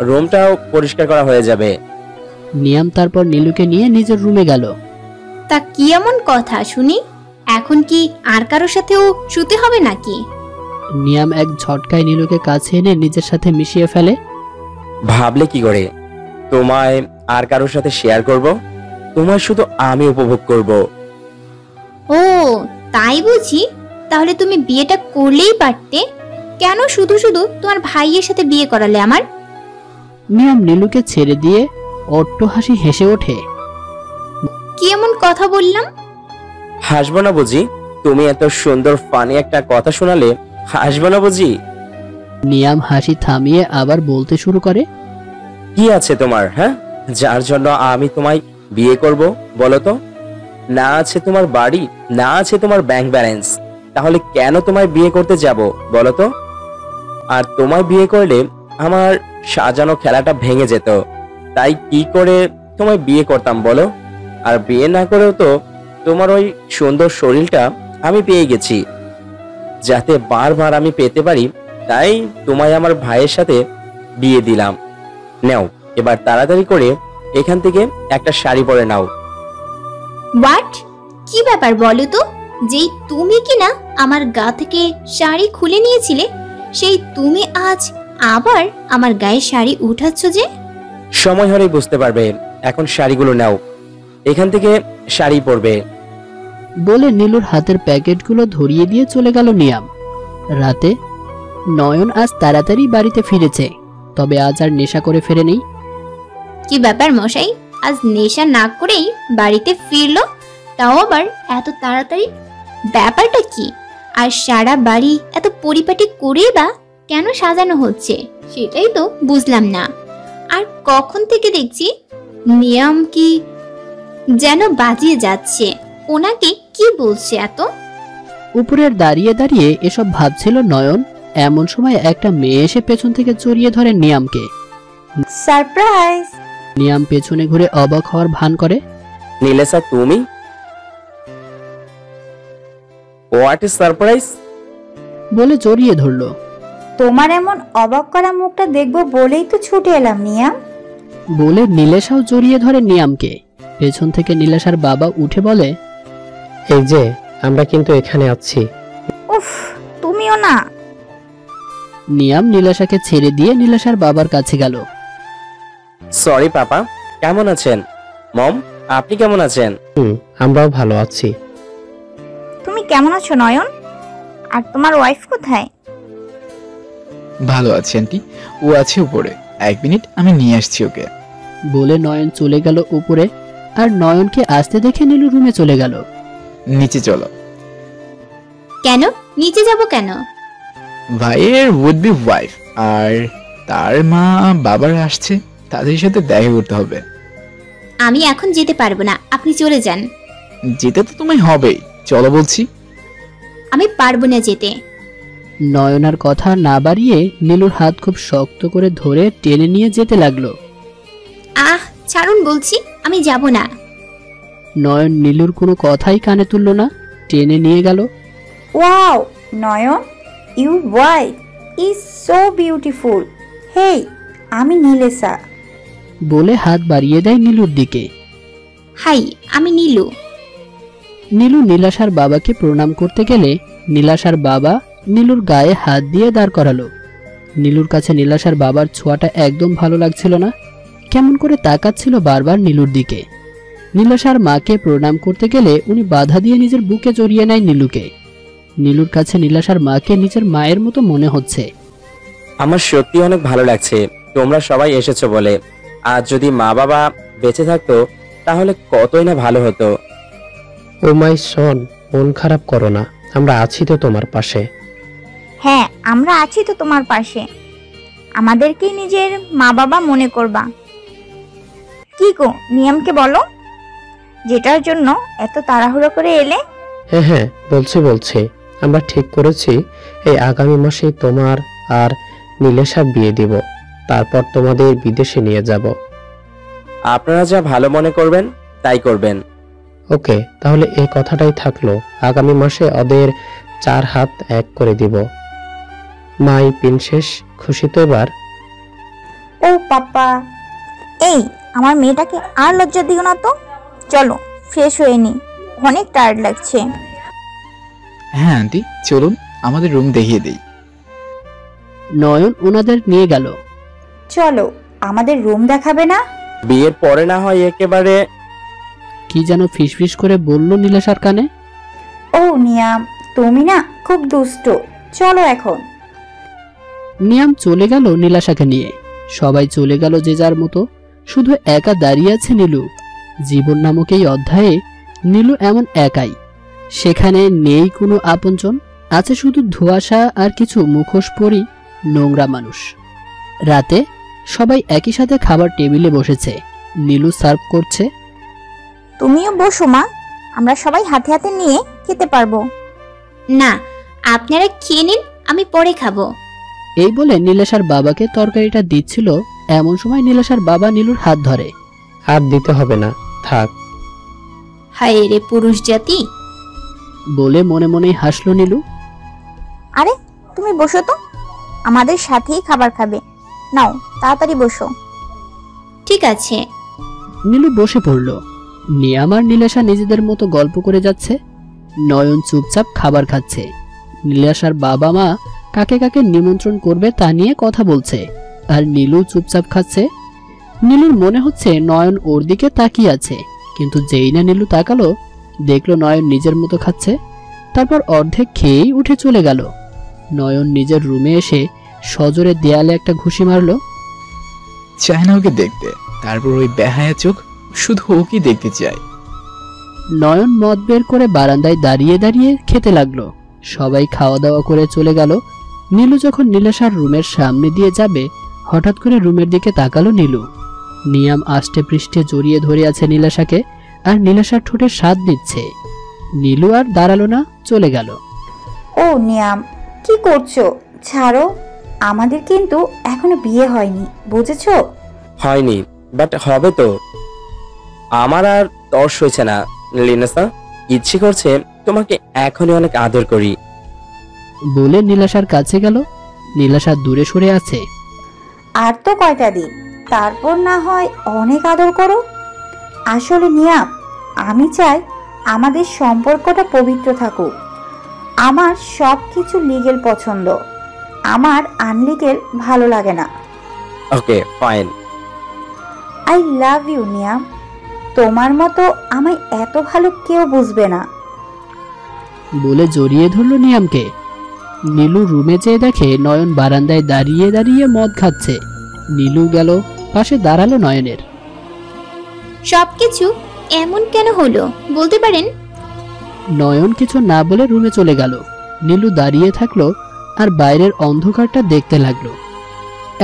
রুমটাও পরিষ্কার করা হয়ে যাবে। নিয়াম তারপর নীলুকে নিয়ে নিজের রুমে গেল। তা কি এমন কথা শুনি? এখন কি আর কারোর সাথেও শুতে হবে নাকি? নিয়াম এক ঝটকায় নীলুকে কাছে এনে নিজের সাথে মিশিয়ে ফেলে। ভাবলে কি করে তোমায় আর কারোর সাথে শেয়ার করব? তোমার শুধু আমি উপভোগ করব। ও তাই বুঝি? তাহলে তুমি বিয়েটা করলেই পারতে, কেন শুধু শুধু তোমার ভাইয়ের সাথে বিয়ে করালে আমার? নিয়াম নীলুকে ছেড়ে দিয়ে অট্ট হাসি হেসে ওঠে। কি এমন কথা বললাম? হাসবো না বুঝি? তুমি এত সুন্দর ফানি একটা কথা শোনালে হাসবো না বুঝি? নিয়াম হাসি থামিয়ে আবার বলতে শুরু করে, কি আছে তোমার, হ্যাঁ, যার জন্য আমি তোমায় বিয়ে করব বলো তো? না আছে তোমার বাড়ি, না আছে তোমার ব্যাংক ব্যালেন্স, তাহলে কেন তোমায় বিয়ে করতে যাব বলো তো? আর তোমায় বিয়ে করলে আমার সাজানো খেলাটা ভেঙে যেত, তাই কি করে তোমায় বিয়ে করতাম বলো? আর বিয়ে না করেও তো তোমার ওই সুন্দর শরীরটা আমি পেয়ে গেছি, যাতে বারবার আমি পেতে পারি, তাই তোমায় আমার ভাইয়ের সাথে বিয়ে দিলাম। নাও এবার তাড়াতাড়ি করে এখান থেকে একটা শাড়ি পরে নাও। হোয়াট? কি ব্যাপার বলো তো? যেই তুমি কিনা আমার গা থেকে শাড়ি খুলে নিয়েছিলে, সেই তুমি আজ আবার আমার গায়ে শাড়ি উঠাচ্ছ যে? সময় হলেই বুঝতে পারবে। এখন শাড়িগুলো নাও, এখান থেকে শাড়ি পরবে। বলে নীলুর হাতের প্যাকেটগুলো ধরিয়ে দিয়ে চলে গেল নিয়াম। রাতে নয়ন আজ তাড়াতাড়ি বাড়িতে ফিরেছে, তবে আজ আর নেশা করে ফেরেনি। কি ব্যাপার মশাই, আজ নেশা না করেই বাড়িতে ফিরলো, তাও আবার এত তাড়াতাড়ি? ব্যাপারটা কি? আর সারা বাড়ি এত পরিপাটি করে বা কেন সাজানো হচ্ছে সেটাই তো বুঝলাম না। আর কখন থেকে দেখছি নিয়ম কি যেন বাজিয়ে যাচ্ছে, ওনাকে কি বলছে এত? উপরের দাঁড়িয়ে দাঁড়িয়ে এসব ভাবছিল নয়ন। এমন সময় একটা মেয়ে এসে পেছন থেকে জড়িয়ে ধরে নিয়ামকে। সারপ্রাইজ! নিয়াম পেছনে ঘুরে অবাক হওয়ার ভান করে। নীলেশা, তুমি? What is surprise? বলে জড়িয়ে ধরলো। তোমার এমন অবাক করা মুখটা দেখবো বলেই তো ছুটে এলাম নিয়াম। বলে নীলেশাও জড়িয়ে ধরে নিয়ামকে। পেছন থেকে নীলেশার বাবা উঠে বলে, এই যে আমরা কিন্তু এখানে আছি। উফ, তুমিও না। নিয়াম নীলেশাকে ছেড়ে দিয়ে নীলেশার বাবার কাছে গেল। সরি পাপা, কেমন আছেন? মম, আপনি কেমন আছেন? আমরাও ভালো আছি। তুমি কেমন আছো নয়ন? আর তোমার ওয়াইফ কোথায়? ভালো আছি আন্টি, ও আছে উপরে। 1 মিনিট, আমি নিয়ে আসছি ওকে। বলে নয়ন চলে গেল উপরে। আর নয়নকে আসতে দেখে নীলু রুমে চলে গেল। নিচে চলো। কেন নিচে যাব কেন? ভাইয়ের উড বি ওয়াইফ আর তার মা বাবার আসছে, তাদের সাথে দেখা করতে হবে। আমি এখন যেতে পারবো না, আপনি চলে যান। যেতে তো তোমায় হবেই, চলো বলছি। আমি পারবো না যেতে। নয়নার কথা না বাড়িয়ে নীলুর হাত খুব শক্ত করে ধরে টেনে নিয়ে যেতে লাগলো। আহ ছাড়ুন বলছি, আমি যাব না। নয়ন নীলুর কোনো কথাই কানে তুলল না, টেনে নিয়ে গেল। Wow Nayan, your wife is so beautiful. Hey, আমি নীলেশা। বলে হাত বাড়িয়ে দেয় নীলুর দিকে। হাই, আমি নীলু। নীলু নীলাশার বাবাকে প্রণাম করতে গেলে নীলাশার বাবা নীলুর গায়ে হাত দিয়ে দাঁড় করালো। নীলুর কাছে নীলাশার বাবার ছোঁয়াটা একদম ভালো লাগছিল না, কেমন করে তাকাচ্ছিল বারবার নীলুর দিকে। নীলাশার মাকে প্রণাম করতে গেলে উনি বাধা দিয়ে নিজের বুকে জড়িয়ে নেয় নীলুকে। নীলুর কাছে নীলাশার মাকে নিজের মায়ের মতো মনে হচ্ছে। আমার সত্যি অনেক ভালো লাগছে তোমরা সবাই এসেছো বলে। আজ যদি মা বাবা বেঁচে থাকতো তাহলে কতই না ভালো হতো। ও মাই সন, মন খারাপ করো না, আমরা আছি তো তোমার পাশে। হ্যাঁ, আমরা আছি তো তোমার পাশে। আমাদেরকে নিজের মা বাবা মনে করবা। কি গো, নিয়মকে বলো, যেটার জন্য এত তাড়াহুড়ো করে এলে? হ্যাঁ হ্যাঁ, বলছি আমরা ঠিক করেছি এই আগামী মাসেই তোমার আর নীলেশার বিয়ে দিব, তারপর তোমাদের বিদেশে নিয়ে যাব। আপনারা যা ভালো মনে করবেন তাই করবেন। ওকে, তাহলে এই কথাটাই থাকলো, আগামী মাসে ওদের 4 হাত এক করে দিব। মাই প্রিন্সেস, খুশি তো এবার? ও পাপা, এই আমার মেয়েটাকে আর লজ্জা দিও না তো। চলো ফ্রেশ হয়ে নি, অনেক টায়ার্ড লাগছে। হ্যাঁ আন্টি, চলুন আমাদের রুম দেখিয়ে দেই। নয়ন ওনাদের নিয়ে গেল। চলো, আমাদের রুম দেখাবে না? বিয়ের পরে না হয় একেবারে। কি যেন ফিসফিস করে বলল নীলাশার কানে। ও নিয়াম, তুমি না খুব দুষ্ট। চলো এখন। নিয়াম চলে গেল নীলাশাকে নিয়ে। সবাই চলে গেল যে যার মতো, শুধু একা দাঁড়িয়ে আছে নীলু। জীবন নামক এই অধ্যায়ে নীলু এমন একাই। সেখানে নেই কোনো আপনজন, আছে শুধু ধোঁয়াশা আর কিছু মুখোশ পরি নোংরা মানুষ। রাতে সবাই একই সাথে খাবার টেবিলে বসেছে। নীলু সার্ভ করছে। তুমিও বসো মা, আমরা সবাই হাতে হাতে নিয়ে খেতে পারবো। না, আপনারা খেয়ে নিন, আমি পরে খাবো। এই বলে নীলেশার বাবাকে তরকারিটা দিচ্ছিল, এমন সময় নীলেশার বাবা নীলুর হাত ধরে। আর দিতে হবে না, থাক। হায় রে পুরুষ জাতি, বলে মনে মনে হাসলো নীলু। আরে তুমি বসো তো, আমাদের সাথেই খাবার খাবে। নাও তাড়াতাড়ি বসো। ঠিক আছে। নীলু বসে পড়ল। নিয়াম আর নীলেশা নিজেদের মতো গল্প করে যাচ্ছে। নয়ন চুপচাপ খাবার খাচ্ছে। নীলেশার বাবা মা কাকে কাকে নিমন্ত্রণ করবে তা নিয়ে কথা বলছে, আর নীলু চুপচাপ খাচ্ছে। নীলুর মনে হচ্ছে নয়ন ওর দিকে তাকিয়ে আছে, কিন্তু যেই না নীলু তাকালো, দেখলো নয়ন নিজের মতো খাচ্ছে। তারপর অর্ধেক খেয়েই উঠে চলে গেল। নয়ন নিজের রুমে এসে সজোরে দেয়ালে একটা ঘুষি মারলো। চায় না ওকে দেখতে, তারপর ওই বেহায়া চোখ শুধু ওকে দেখতে চায়। নয়ন মদ বের করে বারান্দায় দাঁড়িয়ে দাঁড়িয়ে খেতে লাগলো। সবাই খাওয়া দাওয়া করে চলে গেল। নীলু যখন নীলেশার রুমের সামনে দিয়ে যাবে, হঠাৎ করে রুমের দিকে তাকালো নীলু। নিয়াম আষ্টে পৃষ্ঠে জড়িয়ে ধরে আছে নীলেশাকে, আর নীলেশার ঠোঁটে স্বাদ দিচ্ছে। নীলু আর দাঁড়ালো না, চলে গেল। ও নিয়াম, কি করছো? ছাড়ো, আমাদের কিন্তু এখনো বিয়ে হয়নি, বুঝেছো? হয়নি, বাট হবে তো। আমার আর তর্স হয়েছে না লিনেসা, ইচ্ছে করছে তোমাকে এখনই অনেক আদর করি। বলে নীলেশার কাছে গেল। নীলেশা দূরে সরে আছে। আর তো কয়টা দিন, তারপর না হয় অনেক আদর করো। আসলে নিয়াম, আমি চাই আমাদের সম্পর্কটা পবিত্র থাকুক। আমার সব কিছু লিগেল পছন্দ, আমার আনলিগেল ভালো লাগে না। Okay fine. I love you Niyam, তোমার মতো আমায় এত ভালো কেউ বুঝবে না। বলে জড়িয়ে ধরলো নিয়ামকে। নীলু রুমে যেয়ে দেখে নয়ন বারান্দায় দাঁড়িয়ে দাঁড়িয়ে মদ খাচ্ছে। নীলু গেল, পাশে দাঁড়ালো নয়নের। সবকিছু এমন কেন হলো বলতে পারেন? নয়ন কিছু না বলে রুমে চলে গেল। নীলু দাঁড়িয়ে থাকলো আর বাইরের অন্ধকারটা দেখতে লাগলো।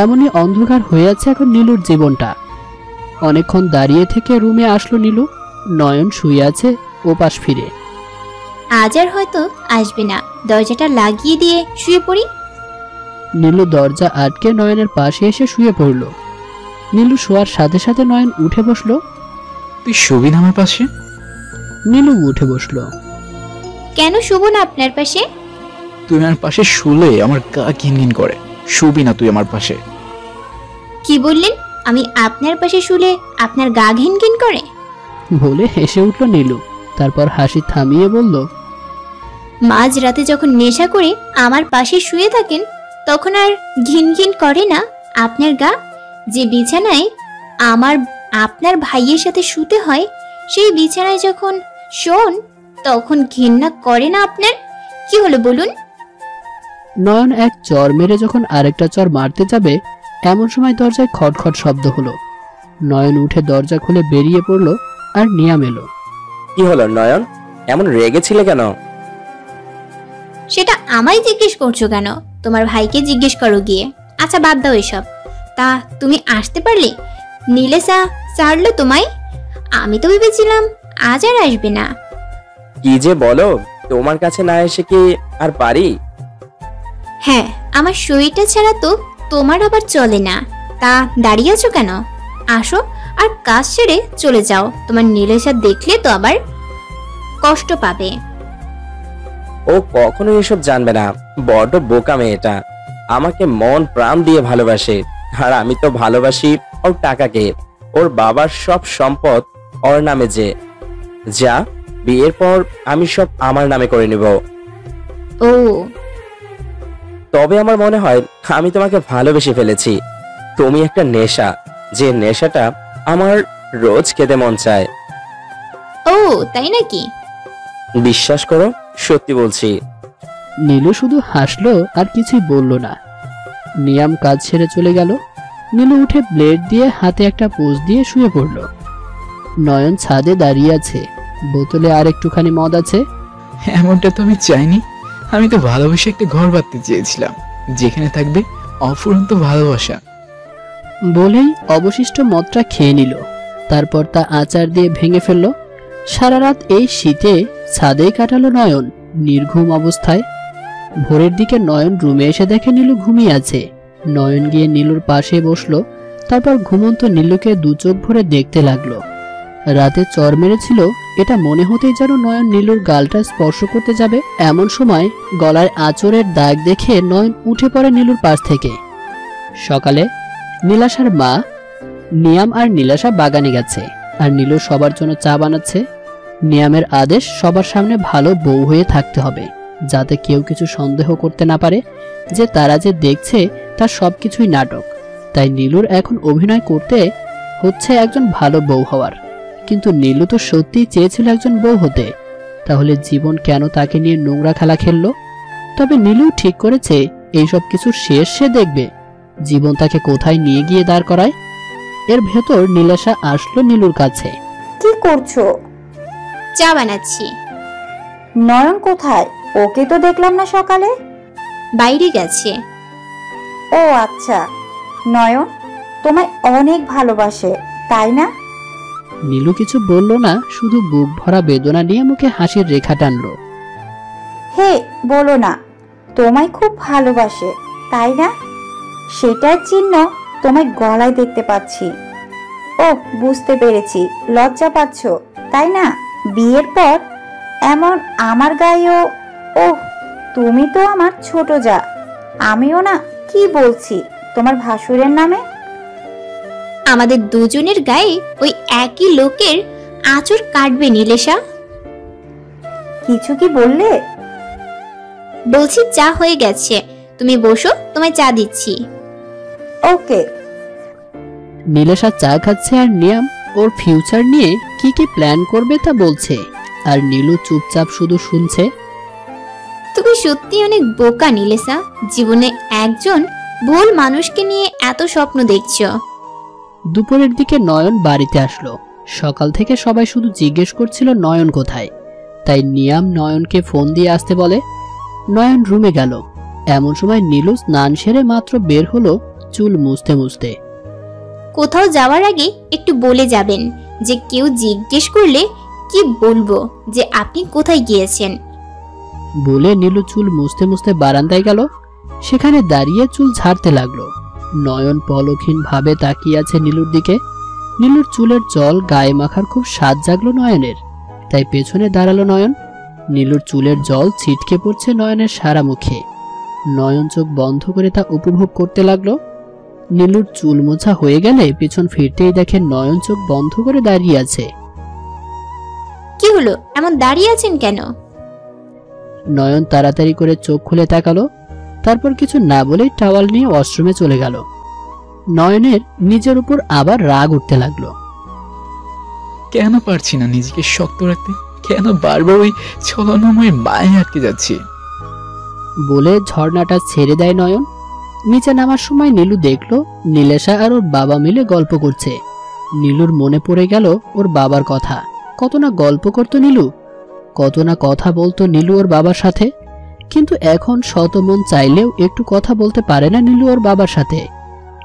এমনই অন্ধকার হয়ে আছে এখন নীলুর জীবনটা। অনেকক্ষণ দাঁড়িয়ে থেকে রুমে আসলো নীলু। নয়ন শুয়ে আছে ওপাশ ফিরে। আজ আর হয়তো আসবে না, দরজাটা লাগিয়ে দিয়ে শুয়ে পড়ি। নীলু দরজা আটকে নয়নের পাশে এসে শুয়ে পড়ল। নীলু শোয়ার সাথে সাথে নয়ন উঠে বসলো। তুই শুবি না আমার পাশে? নীলু উঠে বসলো। কেন শুভ না আপনার পাশে? তুই আমার পাশে শুলে আমার গা ঘিনঘিন করে। শুবি না তুই আমার পাশে? কি বললেন? আমি আপনার পাশে শুলে আপনার গা ঘিনঘিন করে? বলে হেসে উঠল নীলু। তারপর হাসি থামিয়ে বলল, মাঝ রাতে যখন নেশা করে আমার পাশে শুয়ে থাকেন, তখন আর ঘিনঘিন করে না আপনার গা? যে বিছানায় আমার আপনার ভাইয়ের সাথে শুতে হয়, সেই বিছানায় যখন শোন, তখন ঘৃণা করে না আপনার? কি হলো বলুন? নয়ন এক চর মেরে যখন আরেকটা চর মারতে যাবে, এমন সময় দরজায় খটখট শব্দ হলো। নয়ন উঠে দরজা খুলে বেরিয়ে পড়ল, আর নিয়াম এলো। কি হলো নয়ন, এমন রেগেছিলে কেন? সেটা আমায় জিজ্ঞেস করছো কেন? তোমার ভাইকে জিজ্ঞেস করো গিয়ে। আচ্ছা বাদ দাও এসব। তা তুমি আসতে পারলে? নীলেশা ছাড়লো তোমায়? আমি তো ভেবেছিলাম আজ আর আসবে না। কি যে বলো, তোমার কাছে না এসে কি আর পারি? হ্যাঁ, আমার শরীরটা ছাড়া তো তোমার আবার চলে না। তা দাঁড়িয়ে আছো কেন? আসো আর কাজ সেরে চলে যাও। তোমার নীলেশা দেখলে তো আবার কষ্ট পাবে। ও কখনো এসব জানবে না, বড্ড বোকা মেয়েটা। আমাকে মন প্রাণ দিয়ে ভালোবাসে, আর আমি তো ভালোবাসি ওর টাকাকে। ওর বাবার সব সম্পদ ওর নামে, যে যা বিয়ের পর আমি সব আমার নামে করে নিব। ও, তবে আমার মনে হয় আমি তোমাকে ভালোবেসে ফেলেছি। তুমি একটা নেশা, যে নেশাটা আমার রোজ খেতে মন চায়। ও তাই নাকি? বিশ্বাস করো, সত্যি বলছি। নীলু শুধু হাসলো আর কিছুই বলল না। নিয়াম কাজ ছেড়ে চলে গেল। নীলু উঠে ব্লেড দিয়ে হাতে একটা পোজ দিয়ে শুয়ে পড়ল। নয়ন ছাদে দাঁড়িয়ে আছে, বোতলে আর একটুখানি মদ আছে। এমনটা তো আমি চাইনি। আমি তো ভালোবেসে একটা ঘর বাঁধতে চেয়েছিলাম, যেখানে থাকবে অফুরন্ত ভালোবাসা। বলেই অবশিষ্ট মদটা খেয়ে নিল। তারপর তা আচার দিয়ে ভেঙে ফেলল। সারা রাত এই শীতে ছাদেই কাটালো নয়ন নির্ঘুম অবস্থায়। ভোরের দিকে নয়ন রুমে এসে দেখে নীলু ঘুমিয়ে আছে। নয়ন গিয়ে নীলুর পাশে বসলো। তারপর ঘুমন্ত নীলুকে দু চোখ ভরে দেখতে লাগলো। রাতে চর মেরেছিল, এটা মনে হতেই যেন নয়ন নীলুর গালটা স্পর্শ করতে যাবে। এমন সময় গলায় আঁচড়ের দাগ দেখে নয়ন উঠে পড়ে নীলুর পাশ থেকে। সকালে নীলাশার মা নিয়াম আর নীলাশা বাগানে গেছে, আর নীলু সবার জন্য চা বানাচ্ছে। নিয়ামের আদেশ সবার সামনে ভালো বউ হয়ে থাকতে হবে, যাতে কেউ কিছু সন্দেহ করতে না পারে যে তারা যে দেখছে তার সবকিছুই নাটক। তাই নীলুর এখন অভিনয় করতে হচ্ছে একজন ভালো বউ হওয়ার। কিন্তু নীলু তো সত্যিই চেয়েছিল একজন বউ হতে, তাহলে জীবন কেন তাকে নিয়ে নোংরা খেলা খেললো? তবে নীলু ঠিক করেছে এইসব কিছু শেষ সে দেখবে, জীবন তাকে কোথায় নিয়ে গিয়ে দাঁড় করায়। এর ভেতর নীলেশা আসলো নীলুর কাছে। কি করছো? চা বানাচ্ছি। নয়ন কোথায়? ওকে তো দেখলাম না সকালে। বাইরে গেছে। ও আচ্ছা, নয়ন তোমায় অনেক ভালোবাসে, তাই না? নীলু কিছু বলল না, শুধু বুক ভরা বেদনা নিয়ে মুখে হাসির রেখা টানলো। হে বলো না, তোমায় খুব ভালোবাসে, তাই না? সেটার চিহ্ন তোমায় গলায় দেখতে পাচ্ছি। ও বুঝতে পেরেছি, লজ্জা পাচ্ছ তাই না? বিয়ের পর এমন আমার গায়েও। ওহ, তুমি তো আমার ছোট যা। আমিও না কি বলছি তোমার ভাসুরের নামে। আমাদের দুজনের গায়ে ওই একই লোকের আঁচড় কাটবে নীলেশা। কিছু কি বললে? বলছি চা হয়ে গেছে, তুমি বসো, তোমায় চা দিচ্ছি। ওকে। নীলেশা চা খাচ্ছে আর নিয়াম ওর ফিউচার নিয়ে কি কি প্ল্যান করবে তা বলছে, আর নীলু চুপচাপ শুধু শুনছে। তুমি সত্যি অনেক বোকা নীলেশা, জীবনে একজন ভুল মানুষকে নিয়ে এত স্বপ্ন দেখছো। দুপুরের দিকে নয়ন বাড়িতে আসলো। সকাল থেকে সবাই শুধু জিজ্ঞেস করছিল নয়ন কোথায়, তাই নিয়াম নয়নকে ফোন দিয়ে আসতে বলে। নয়ন রুমে গেল। এমন সময় নীলু স্নান সেরে মাত্র বের হলো চুল মুছতে মুছতে। কোথাও যাওয়ার আগে একটু বলে যাবেন, যে কেউ জিজ্ঞেস করলে কি বলবো যে আপনি কোথায় গিয়েছেন। বলে নীলু চুল মুছতে মুছতে বারান্দায় গেল। সেখানে দাঁড়িয়ে চুল ঝাড়তে লাগলো। নয়ন পলকহীন ভাবে তাকিয়ে আছে নীলুর দিকে। নীলুর চুলের জল গায়ে মাখার খুব স্বাদ জাগলো নয়নের, তাই পেছনে দাঁড়ালো নয়ন। নীলুর চুলের জল ছিটকে পড়ছে নয়নের সারা মুখে। নয়ন চোখ বন্ধ করে তা উপভোগ করতে লাগলো। নীলুর চুল মোছা হয়ে গেলে পিছন ফিরতেই দেখে নয়ন চোখ বন্ধ করে দাঁড়িয়ে আছে। কি হলো, এমন দাঁড়িয়ে আছেন কেন? নয়ন তাড়াতাড়ি করে চোখ খুলে তাকালো, তারপর কিছু না বলেই টাওয়াল নিয়ে ওয়াশরুমে চলে গেল। নয়নের নিজের উপর আবার রাগ উঠতে লাগলো। কেন পারছি না নিজেকে শক্ত রাখতে? কেন বারবার ওই ছলনাময় মায়ে আটকে যাচ্ছি? বলে ঝর্ণাটা ছেড়ে দেয় নয়ন। নিচে নামার সময় নীলু দেখলো নীলেশা আর ওর বাবা মিলে গল্প করছে। নীলুর মনে পড়ে গেল ওর বাবার কথা। কত না গল্প করতো নীলু, কত না কথা বলতো নীলু ওর বাবার সাথে। কিন্তু এখন শত মন চাইলেও একটু কথা বলতে পারে না নীলু ওর বাবার সাথে।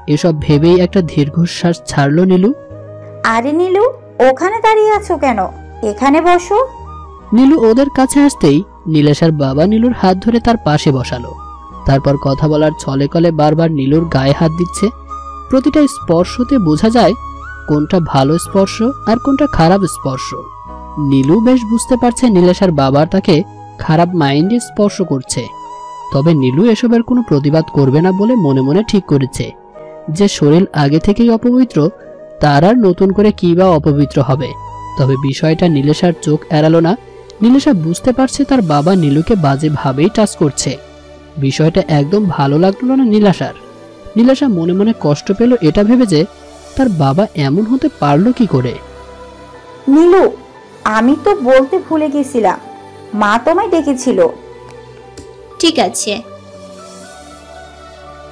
এসব ভেবেই একটা দীর্ঘশ্বাস ছাড়লো নীলু। আরে নীলু, ওখানে দাঁড়িয়ে আছো কেন? এখানে বসো। নীলু ওদের কাছে আসতেই নীলেশার বাবা নীলুর হাত ধরে তার পাশে বসালো। তারপর কথা বলার ছলে কলে বারবার নীলুর গায়ে হাত দিচ্ছে। প্রতিটা স্পর্শতে বোঝা যায় কোনটা ভালো স্পর্শ আর কোনটা খারাপ স্পর্শ। নীলু বেশ বুঝতে পারছে নীলেশার বাবা তাকে খারাপ মাইন্ডে স্পর্শ করছে। তবে নীলু এসবের কোনো প্রতিবাদ করবে না বলে মনে মনে ঠিক করেছে যে শরীর আগে থেকেই অপবিত্র, তার আর নতুন করে কি বা অপবিত্র হবে। তবে বিষয়টা নীলেশার চোখ এড়ালো না। নীলেশা বুঝতে পারছে তার বাবা নীলুকে বাজে ভাবেই টাচ করছে। বিষয়টা একদম ভালো লাগলো না নীলেশার। নীলেশা মনে মনে কষ্ট পেল এটা ভেবে যে তার বাবা এমন হতে পারলো কি করে। নীলু, আমি তো বলতে ভুলে গেছিলাম, মা তোমায় ডেকেছিল। ঠিক আছে।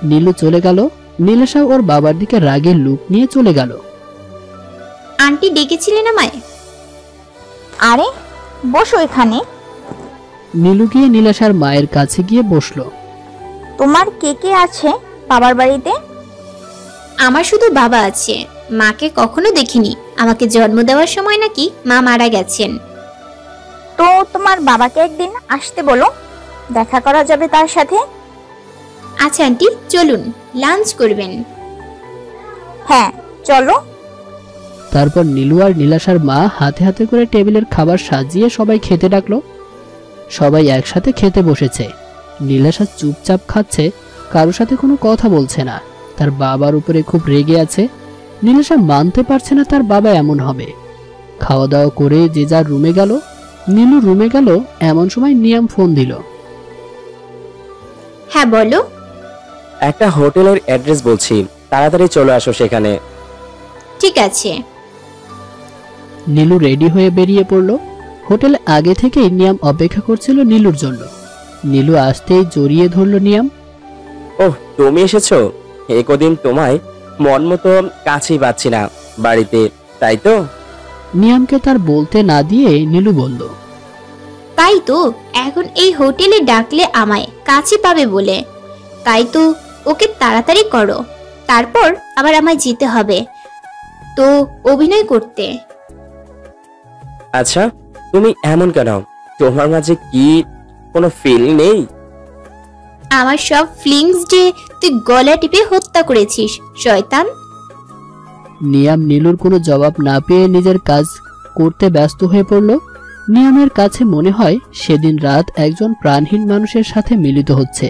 নীলু চলে গেল। নীলেশা ওর বাবার দিকে রাগের লুক নিয়ে চলে গেল। আন্টি ডেকেছিলেন আমায়? আরে বসো এখানে। নীলু গিয়ে নীলেশার মায়ের কাছে গিয়ে বসলো। তোমার কে কে আছে বাবার বাড়িতে? আমার শুধু বাবা আছে, মাকে কখনো দেখিনি। আমাকে জন্ম দেওয়ার সময় নাকি মা মারা গেছেন। তো তোমার বাবাকে একদিন আসতে বলো, দেখা করা যাবে তার সাথে। আচ্ছা আন্টি, চলুন লাঞ্চ করবেন। হ্যাঁ চলো। তারপর নীলু আর নীলেশার মা হাতে হাতে করে টেবিলের খাবার সাজিয়ে সবাই খেতে ডাকলো। সবাই একসাথে খেতে বসেছে। নীলেশা চুপচাপ খাচ্ছে, কারোর সাথে কোনো কথা বলছে না। তার বাবার উপরে খুব রেগে আছে। নীলেশা মানতে পারছে না তার বাবা এমন হবে। খাওয়া দাওয়া করে যে যার রুমে গেল। নীলু রুমে গেল এমন সময় নিয়াম ফোন দিল। হ্যাঁ বলো। একটা হোটেলের অ্যাড্রেস বলছি, তাড়াতাড়ি চলে আসো সেখানে। ঠিক আছে। নীলু রেডি হয়ে বেরিয়ে পড়ল। হোটেলে আগে থেকেই নিয়াম অপেক্ষা করছিল নীলুর জন্য। নীলু আসতেই জড়িয়ে ধরল নিয়াম। ওহ, তুমি এসেছো। একদিন তোমায় মন মতো কাছেই পাচ্ছি না বাড়িতে, তাই তো? নিয়ামকে তার বলতে না দিয়ে নীলু বলল, তাই তো, এখন এই হোটেলে ডাকলে আমায় কাছে পাবে বলে। তাই তো ওকে তাড়াতাড়ি করো, তারপর আবার আমায় যেতে হবে তো অভিনয় করতে। আচ্ছা, তুমি এমন কেন? তোমার মাঝে কি কোনো ফিল নেই? আমার সব ফিলিংস যে তুই গলা টিপে হত্যা করেছিস, শয়তান। নিয়াম নীলুর কোনো জবাব না পেয়ে নিজের কাজ করতে ব্যস্ত হয়ে পড়ল। নিয়ামের কাছে মনে হয় সেদিন রাত একজন প্রাণহীন মানুষের সাথে মিলিত হচ্ছে,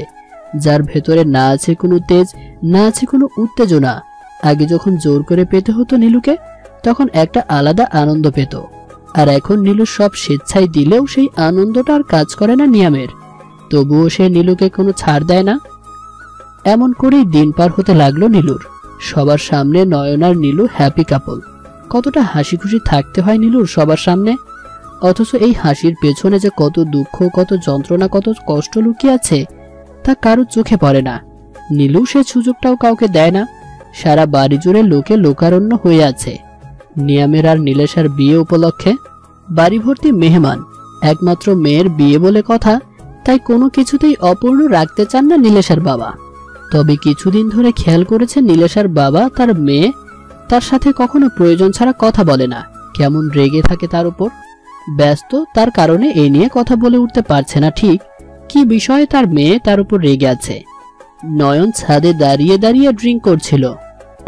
যার ভেতরে না আছে কোনো তেজ, না আছে কোনো উত্তেজনা। আগে যখন জোর করে পেতে হতো নীলুকে, তখন একটা আলাদা আনন্দ পেত, আর এখন নীলু সব স্বেচ্ছায় দিলেও সেই আনন্দটা আর কাজ করে না নিয়ামের। তবুও সে নীলুকে কোনো ছাড় দেয় না। এমন করেই দিন পার হতে লাগলো নীলুর। সবার সামনে নয়ন আর নীলু হ্যাপি কাপল। কতটা হাসি খুশি থাকতে হয় নীলুর সবার সামনে, অথচ এই হাসির পেছনে যে কত দুঃখ, কত যন্ত্রণা, কত কষ্ট লুকিয়ে আছে তা কারোর চোখে পড়ে না। নীলু সে সুযোগটাও কাউকে দেয় না। সারা বাড়ি জুড়ে লোকে লোকারণ্য হয়ে আছে নিয়ামের আর নীলেশার বিয়ে উপলক্ষে। বাড়ি ভর্তি মেহমান। একমাত্র মেয়ের বিয়ে বলে কথা, তাই কোনো কিছুতেই অপূর্ণ রাখতে চান না নীলেশার বাবা। তবে কিছুদিন ধরে খেয়াল করেছে নীলেশার বাবা তার মেয়ে তার সাথে কখনো প্রয়োজন ছাড়া কথা বলে না, কেমন রেগে থাকে তার উপর। ব্যস্ত, তার কারণে এই নিয়ে কথা বলে উঠতে পারছে না ঠিক কি বিষয়ে তার মেয়ে তার উপর রেগে আছে। নয়ন ছাদে দাঁড়িয়ে দাঁড়িয়ে ড্রিঙ্ক করছিল।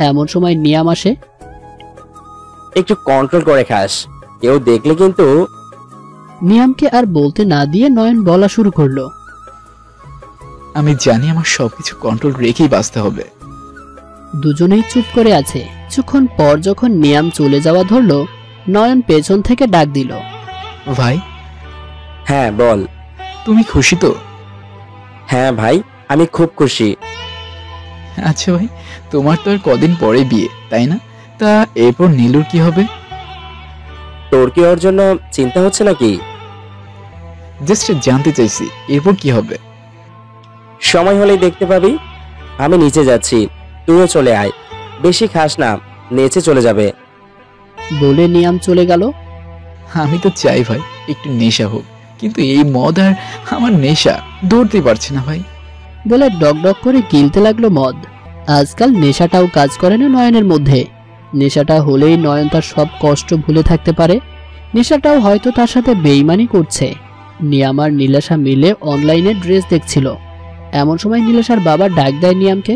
এমন সময় নিয়াম আসে। একটু কন্ট্রোল করে খাস, কেউ দেখলে কিন্তু। নিয়ামকে আর বলতে না দিয়ে নয়ন বলা শুরু করলো, আমি জানি আমার সবকিছু কন্ট্রোল রেখেই বাঁচতে হবে। দুজনেই চুপ করে আছে। কিছুক্ষণ পর যখন নিয়াম চলে যাওয়া ধরলো, নয়ন পেছন থেকে ডাক দিল, ভাই। হ্যাঁ বল। তুমি খুশি তো? হ্যাঁ ভাই, আমি খুব খুশি। আচ্ছা ভাই, তোমার তো আর কদিন পরে বিয়ে, তাই না? তা এরপর নীলুর কি হবে? তোর কি ওর জন্য চিন্তা হচ্ছে নাকি? জাস্ট জানতে চাইছি এরপর কি হবে। সময় হলেই দেখতে পাবি। আমি নিচে যাচ্ছি, তুইও চলে আয়। বেশি খাস না, নেচে চলে যাবে। বলে নিয়াম চলে গেল। আমি তো চাই ভাই একটু নেশা হোক, কিন্তু এই মদ আর আমার নেশা ধরতে পারছি না ভাই। বলে ডক করে গিলতে লাগলো মদ। আজকাল নেশাটাও কাজ করে না নয়নের মধ্যে। নেশাটা হলেই নয়ন তার সব কষ্ট ভুলে থাকতে পারে। নেশাটাও হয়তো তার সাথে বেইমানি করছে। নিয়াম আর নীলেশা মিলে অনলাইনে ড্রেস দেখছিল। এমন সময় নীলেশার বাবা ডাক দেয় নিয়ামকে।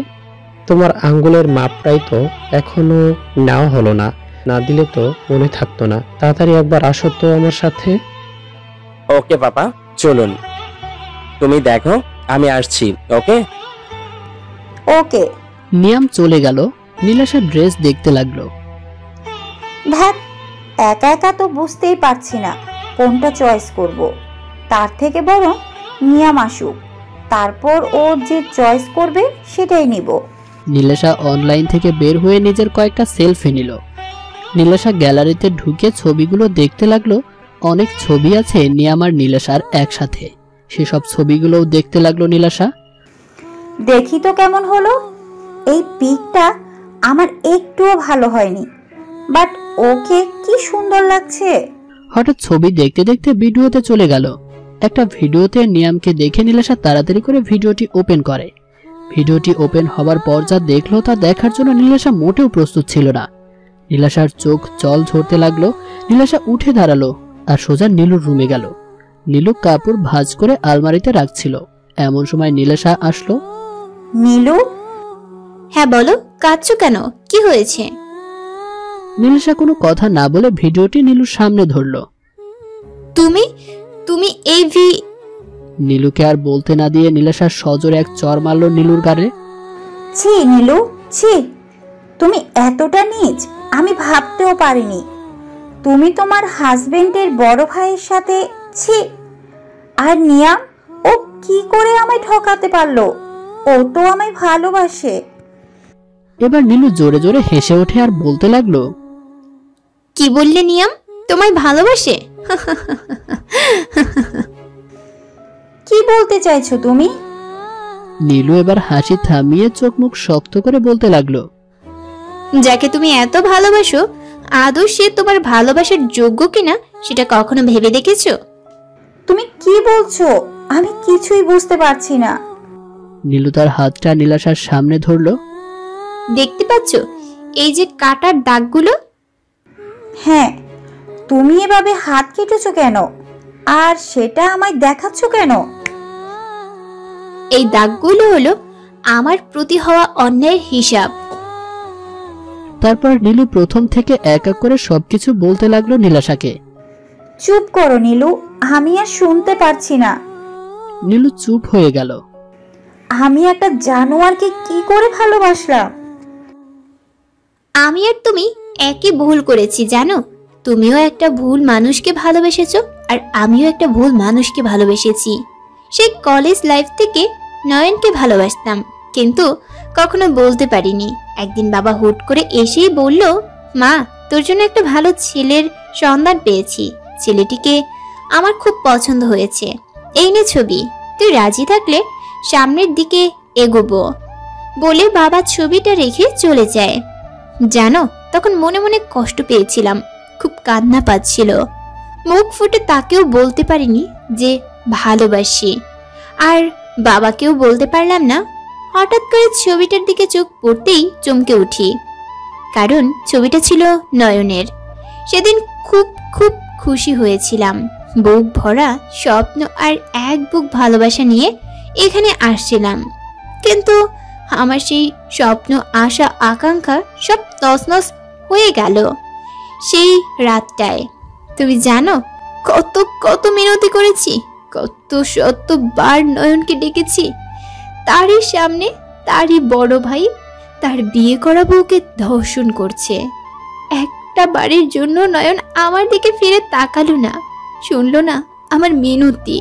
তোমার আঙ্গুলের মাপটাই তো এখনো নেওয়া হলো না, না দিলে তো মনে থাকতো না। তাড়াতাড়ি একবার আসো তো আমার সাথে। ওকে পাপা, চলুন। তুমি দেখো, আমি আসছি। ওকে ওকে। নিয়াম চলে গেল। নীলেশা ড্রেস দেখতে লাগলো। ধ্যাত, একা একা তো বুঝতেই পারছি না কোনটা চয়েস করব। তার থেকে বরং নিয়াম আসুক, তারপর ও যে চয়েস করবে সেটাই নিব। নীলেশা অনলাইন থেকে বের হয়ে নিজের কয়েকটা সেলফি নিল। নীলেশা গ্যালারিতে ঢুকে ছবিগুলো দেখতে লাগলো। অনেক ছবি আছে নিয়াম আর নীলেশার একসাথে। সেসব ছবিগুলোও দেখতে লাগলো নীলেশা। দেখি তো কেমন হলো। এই পিকটা আমার একটুও ভালো হয়নি, বাট ওকে কি সুন্দর লাগছে। হঠাৎ ছবি দেখতে দেখতে ভিডিওতে চলে গেল। একটা ভিডিওতে নিয়ামকে দেখে নীলেশা তাড়াতাড়ি করে ভিডিওটি ওপেন করে। ভিডিওটি ওপেন হবার পর যা দেখলো তা দেখার জন্য নীলেশা মোটেও প্রস্তুত ছিল না। নীলেশার চোখ জল ঝরতে লাগলো। নীলেশা উঠে দাঁড়ালো আর সোজা নীলুর রুমে গেল। নীলু কাপড় ভাঁজ করে আলমারিতে রাখছিল। এমন সময় নীলেশা আসলো। নীলু। হ্যাঁ বলো, কাঁদছো কেন? কি হয়েছে? নীলেশা কোনো কথা না বলে ভিডিওটি নীলুর সামনে ধরলো। তুমি তুমি এই নীলুকে আর বলতে না দিয়ে নীলেশা সজোরে এক চর মারল নীলুর গালে। ছি নীলু, ছি, তুমি এতটা নীচ আমি ভাবতেও পারিনি। তুমি তোমার হাজবেন্ডের বড় ভাইয়ের সাথে, ছি। আর নিয়াম, ও কি করে আমায় ঠকাতে পারলো? ও তো আমায় ভালোবাসে। এবার নীলু জোরে জোরে হেসে ওঠে আর বলতে লাগলো, কি বললে নিয়াম, তোমায় ভালোবাসে? কি বলতে চাইছো তুমি? নীলু এবার হাসি থামিয়ে চোখ মুখ শক্ত করে বলতে লাগলো, যাকে তুমি এত ভালোবাসো আদৌ সে তোমার ভালোবাসার যোগ্য কিনা সেটা কখনো ভেবে দেখেছো? তুমি কি বলছো? আমি কিছুই বুঝতে পারছি না। নীলু তার হাতটা নীলাশার সামনে ধরলো। দেখতে পাচ্ছ এই যে কাটার দাগগুলো? হ্যাঁ, তুমি এভাবে হাত কেটেছো কেন? আর সেটা আমায় দেখাচ্ছ কেন? এই দাগগুলো হলো আমার প্রতি হওয়া অন্যায়ের হিসাব। তারপর নীলু প্রথম থেকে এক এক করে সবকিছু বলতে লাগলো নীলাশাকে। চুপ করো নীলু, আমি আর শুনতে পারছি না। নীলু চুপ হয়ে গেল। আমি একটা জানোয়ারকে কি করে ভালোবাসলাম? আমি আর তুমি একই ভুল করেছি জানো। তুমিও একটা ভুল মানুষকে ভালোবেসেছো আর আমিও একটা ভুল মানুষকে ভালোবেসেছি। সেই কলেজ লাইফ থেকে নয়নকে ভালোবাসতাম, কিন্তু কখনো বলতে পারিনি। একদিন বাবা হুট করে এসেই বলল, মা তোর জন্য একটা ভালো ছেলের সন্ধান পেয়েছি, ছেলেটিকে আমার খুব পছন্দ হয়েছে, এই নে ছবি, তুই রাজি থাকলে সামনের দিকে এগোবো। বলে বাবা ছবিটা রেখে চলে যায়। জানো তখন মনে মনে কষ্ট পেয়েছিলাম, খুব কান্না পাচ্ছিল। মুখ ফুটে তাকেও বলতে পারিনি যে ভালোবাসি, আর বাবাকেও বলতে পারলাম না। হঠাৎ করে ছবিটার দিকে চোখ পড়তেই চমকে উঠি, কারণ ছবিটা ছিল নয়নের। সেদিন খুব খুব খুশি হয়েছিলাম, বুক ভরা স্বপ্ন আর এক বুক ভালোবাসা নিয়ে এখানে আসছিলাম। কিন্তু আমার সেই স্বপ্ন, আশা, আকাঙ্ক্ষা সব তছনছ হয়ে গেল সেই রাতটায়। তুমি জানো কত কত মিনতি করেছি, কত শতবার নয়নকে ডেকেছি। তারই সামনে তারই বড় ভাই তার বিয়ে করা বউকে ধর্ষণ করছে। একটা বারের জন্য নয়ন আমার দিকে ফিরে তাকালো না, শুনলো না আমার মিনতি।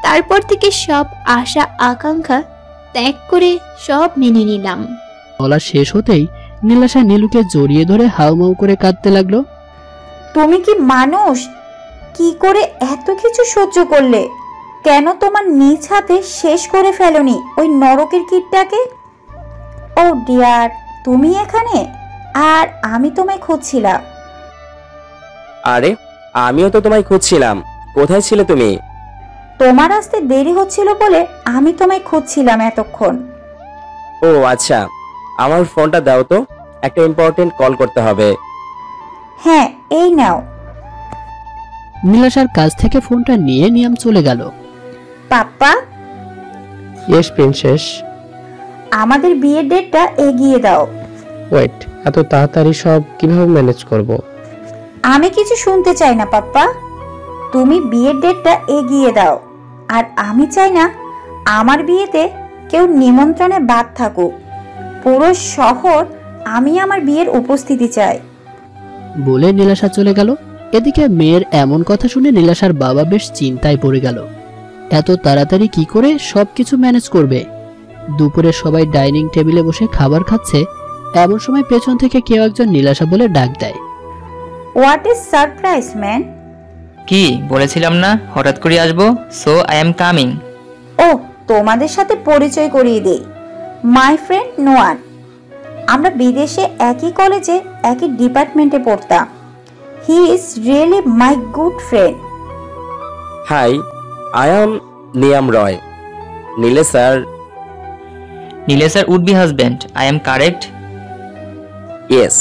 তারপর থেকে সব আশা আকাঙ্ক্ষা ত্যাগ করে সব মেনে নিলাম। বলা শেষ হতেই নীলাশা নীলুকে জড়িয়ে ধরে হাউমাউ করে কাঁদতে লাগলো। তুমি কি মানুষ? কি করে এত কিছু সহ্য করলে? কেন তোমার নিজ হাতে শেষ করে ফেলোনি ওই নরকের কীটটাকে? ও ডিয়ার, তুমি এখানে? আর আমি তোমায় খুঁজছিলাম। আরে আমিও তো তোমায় খুঁজছিলাম, কোথায় ছিলে তুমি? তোমার আসতে দেরি হচ্ছিল বলে আমি তোমায় খুঁজছিলাম এতক্ষণ। ও আচ্ছা, আমার ফোনটা দাও তো, একটা ইম্পর্টেন্ট কল করতে হবে। হ্যাঁ এই নাও। নীলাশার কাছ থেকে ফোনটা নিয়ে নিয়াম চলে গেল। পাপ্পা, ইয়েস প্রিন্সেস। আমাদের বিয়ের ডেটটা এগিয়ে দাও। ওয়েট, এত তাড়াতাড়ি সব কিভাবে ম্যানেজ করব? আমি কিছু শুনতে চাই না পাপ্পা, তুমি বিয়ের ডেটটা এগিয়ে দাও। আর আমি চাই না আমার বিয়েতে কেউ নিমন্ত্রণে বাদ থাকুক। পুরো শহর আমি আমার বিয়ের উপস্থিতি চাই। বলে নীলাশা চলে গেল। এদিকে মেয়ের এমন কথা শুনে নীলাশার বাবা বেশ চিন্তায় পড়ে গেল। এত তাড়াতাড়ি কি করে সবকিছু ম্যানেজ করবে? দুপুরে সবাই ডাইনিং টেবিলে বসে খাবার খাচ্ছে, এমন সময় পেছন থেকে কেউ একজন নীলাশা বলে ডাক দেয়। What is surprise man? কি বলেছিলাম না হঠাৎ করে আসবো, সো আই এম কামিং। ও, তোমাদের সাথে পরিচয় করিয়ে দেই, মাই ফ্রেন্ড নোয়ান। আমরা বিদেশে একই কলেজে একই ডিপার্টমেন্টে পড়তাম। He is really my good friend. Hi, I am Niyam Roy. নীলে স্যার। নীলে sir would be husband, I am correct? Yes.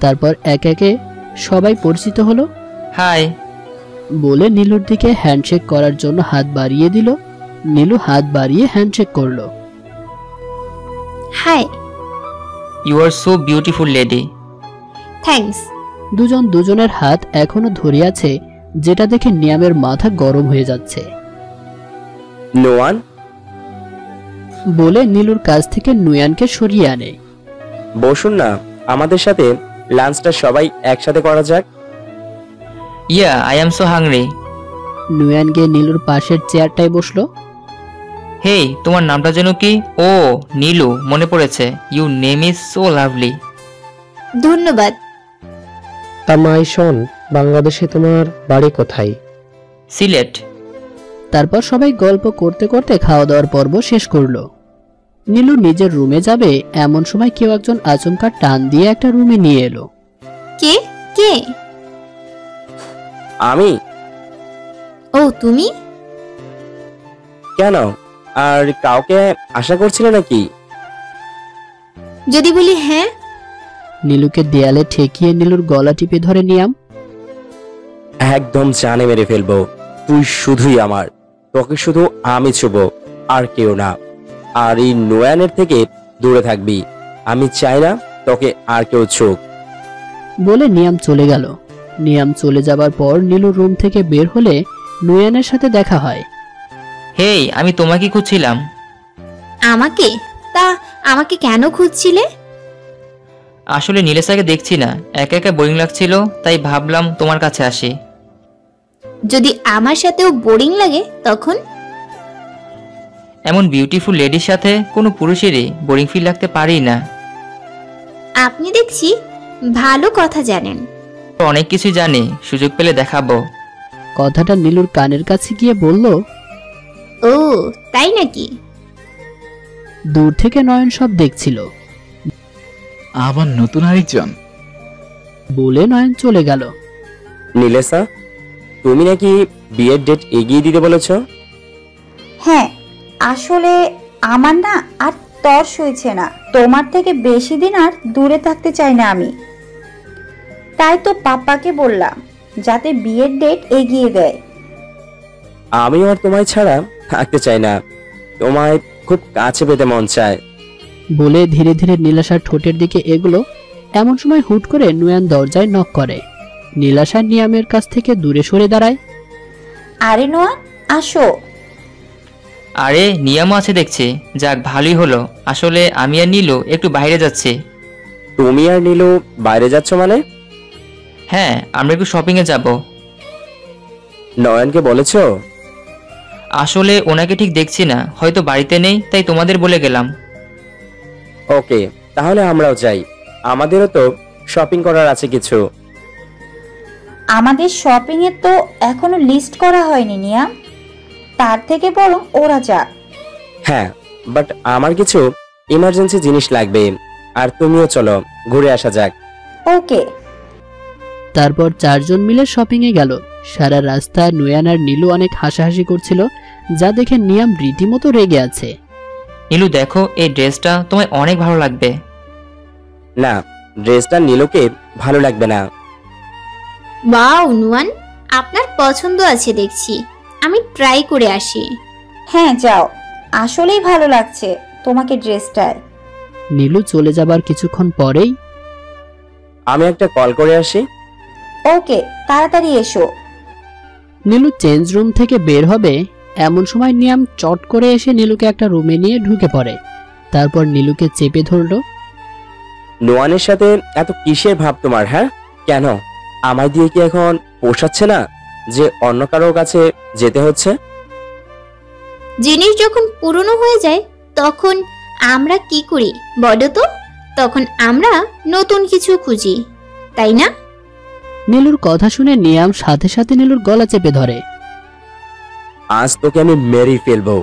তারপর এক একে সবাই পরিচিত হলো। হাই বলে নীলুর দিকে হ্যান্ডশেক করার জন্য হাত বাড়িয়ে দিল। নীলু হাত বাড়িয়ে হ্যান্ডশেক করলো। Hi. You are so beautiful lady. Thanks. দুজন দুজনের হাত এখনো ধরে আছে, যেটা দেখে নিয়ামের মাথা গরম হয়ে যাচ্ছে। নোয়ান। বলে নীলুর কাছ থেকে নুয়ানকে সরিয়ে আনে। বসুন না, আমাদের সাথে লাঞ্চটা সবাই একসাথে করা যাক। Yeah I am so hungry. Nuwan গিয়ে নীলুর পাশের চেয়ারটায় বসলো। হেই, তোমার নামটা যেন কি? ও, নীলু, মনে পড়েছে। You name is so lovely. ধন্যবাদ। তা মাই শোন, বাংলাদেশে তোমার বাড়ি কোথায়? সিলেট। তারপর সবাই গল্প করতে করতে খাওয়া দাওয়ার পর্ব শেষ করলো। নীলু নিজের রুমে যাবে এমন সময় কেউ একজন আচমকা টান দিয়ে একটা রুমে নিয়ে এলো। কে কে? আমি? ও তুমি? কেন? আর কাউকে আশা করছিলে নাকি? যদি বলি হ্যাঁ। নীলুকে দেয়ালে ঠেকিয়ে নীলুর গলা টিপে ধরে নিয়াম। একদম জানে মেরে ফেলবো। তুই শুধুই আমার, তোকে শুধু আমি ছুবো, আর কেউ না। আর এই নোয়ানের থেকে দূরে থাকবি। আমি চাই না তোকে আর কেউ ছুক। বলে নিয়াম চলে গেল। নিয়াম চলে যাবার পর নীলু রুম থেকে বের হলে নুয়ানের সাথে দেখা হয়। হেই, আমি তোমাকে খুঁজছিলাম। আমাকে? তা আমাকে কেন খুঁজছিলে? আসলে নীলেশাকে দেখছি না, একা একা বোরিং লাগছিল, তাই ভাবলাম তোমার কাছে আসি। যদি আমার সাথেও বোরিং লাগে তখন? এমন বিউটিফুল লেডির সাথে কোনো পুরুষেরই বোরিং ফিল লাগতে পারেই না। আপনি দেখছি ভালো কথা জানেন। অনেক কিছু জানি, সুযোগ পেলে দেখাবো। কথাটা নীলুর কানের কাছে গিয়ে বলল। ও তাই নাকি? দূর থেকে নয়ন সব দেখছিল। আবার নতুন আরেকজন। বলে নয়ন চলে গেল। নীলেশা, তুমি নাকি বিয়ের ডেট এগিয়ে দিতে বলেছ? হ্যাঁ, আসলে আমার না আর তর সইছে না। তোমার থেকে বেশি দিন আর দূরে থাকতে চাই না আমি। তাই তো পাপ্পাকে বললাম যাতে বিয়ের ডেট এগিয়ে দেয়। আমি আর তোমায় ছাড়া থাকতে চাই না, তোমায় খুব কাছে পেতে মন চায়। বলে ধীরে ধীরে নীলাশার ঠোঁটের দিকে এগুলো। এমন সময় হুট করে নুয়ান দরজায় নক করে। নীলাশা নিয়ামের কাছ থেকে দূরে সরে দাঁড়ায়। আরে নোয়া, আসো। আরে নিয়মও আছে দেখছি, যাক ভালোই হলো। আসলে আমি আর নীলু একটু বাইরে যাচ্ছি। তুমি আর নীলু বাইরে যাচ্ছ মানে? হ্যাঁ, আমরা একটু শপিংয়ে যাব। নয়নকে বলেছো? আসলে ওনাকে ঠিক দেখছি না, হয়তো বাড়িতে নেই, তাই তোমাদের বলে গেলাম। ওকে, তাহলে আমরাও যাই। আমাদেরও তো শপিং করার আছে কিছু। আমাদের শপিং এর তো এখনো লিস্ট করা হয়নি নিয়াম। তার থেকে বরং ওরা যাক। হ্যাঁ, বাট আমার কিছু ইমার্জেন্সি জিনিস লাগবে। আর তুমিও চলো, ঘুরে আসা যাক। ওকে। তারপর চারজন মিলে শপিংয়ে গেল। সারা রাস্তা নুয়ান আর নীলু অনেক হাসাহাসি করছিল, যা দেখে নিয়াম রীতিমতো রেগে আছে। নীলু দেখো, এই ড্রেসটা তোমায় অনেক ভালো লাগবে। না, ড্রেসটা নীলুকে ভালো লাগবে না। ওয়াও নুয়ান, আপনার পছন্দ আছে দেখছি। আমি ট্রাই করে আসি। হ্যাঁ যাও, আসলেই ভালো লাগছে তোমাকে ড্রেসটায়। নীলু চলে যাবার কিছুক্ষণ পরেই আমি একটা কল করে আসি। ওকে, তাড়াতাড়ি এসো। নীলু চেঞ্জ রুম থেকে বের হবে এমন সময় নিয়াম চট করে এসে নীলুকে একটা রুমে নিয়ে ঢুকে পড়ে। তারপর নীলুকে চেপে ধরলো। নোয়ানের সাথে এত কিসের ভাব তোমার? হ্যাঁ, কেন? আমায় দিয়ে কি এখন পোষাচ্ছে না যে অন্য কারোর কাছে যেতে হচ্ছে? জিনিস যখন পুরনো হয়ে যায় তখন আমরা কি করি বলো তো? তখন আমরা নতুন কিছু খুঁজি, তাই না? নীলুর কথা শুনে নিয়াম সাথে সাথে নীলুর গলা চেপে ধরে। আজ তোকে আমি মেরেই ফেলবো।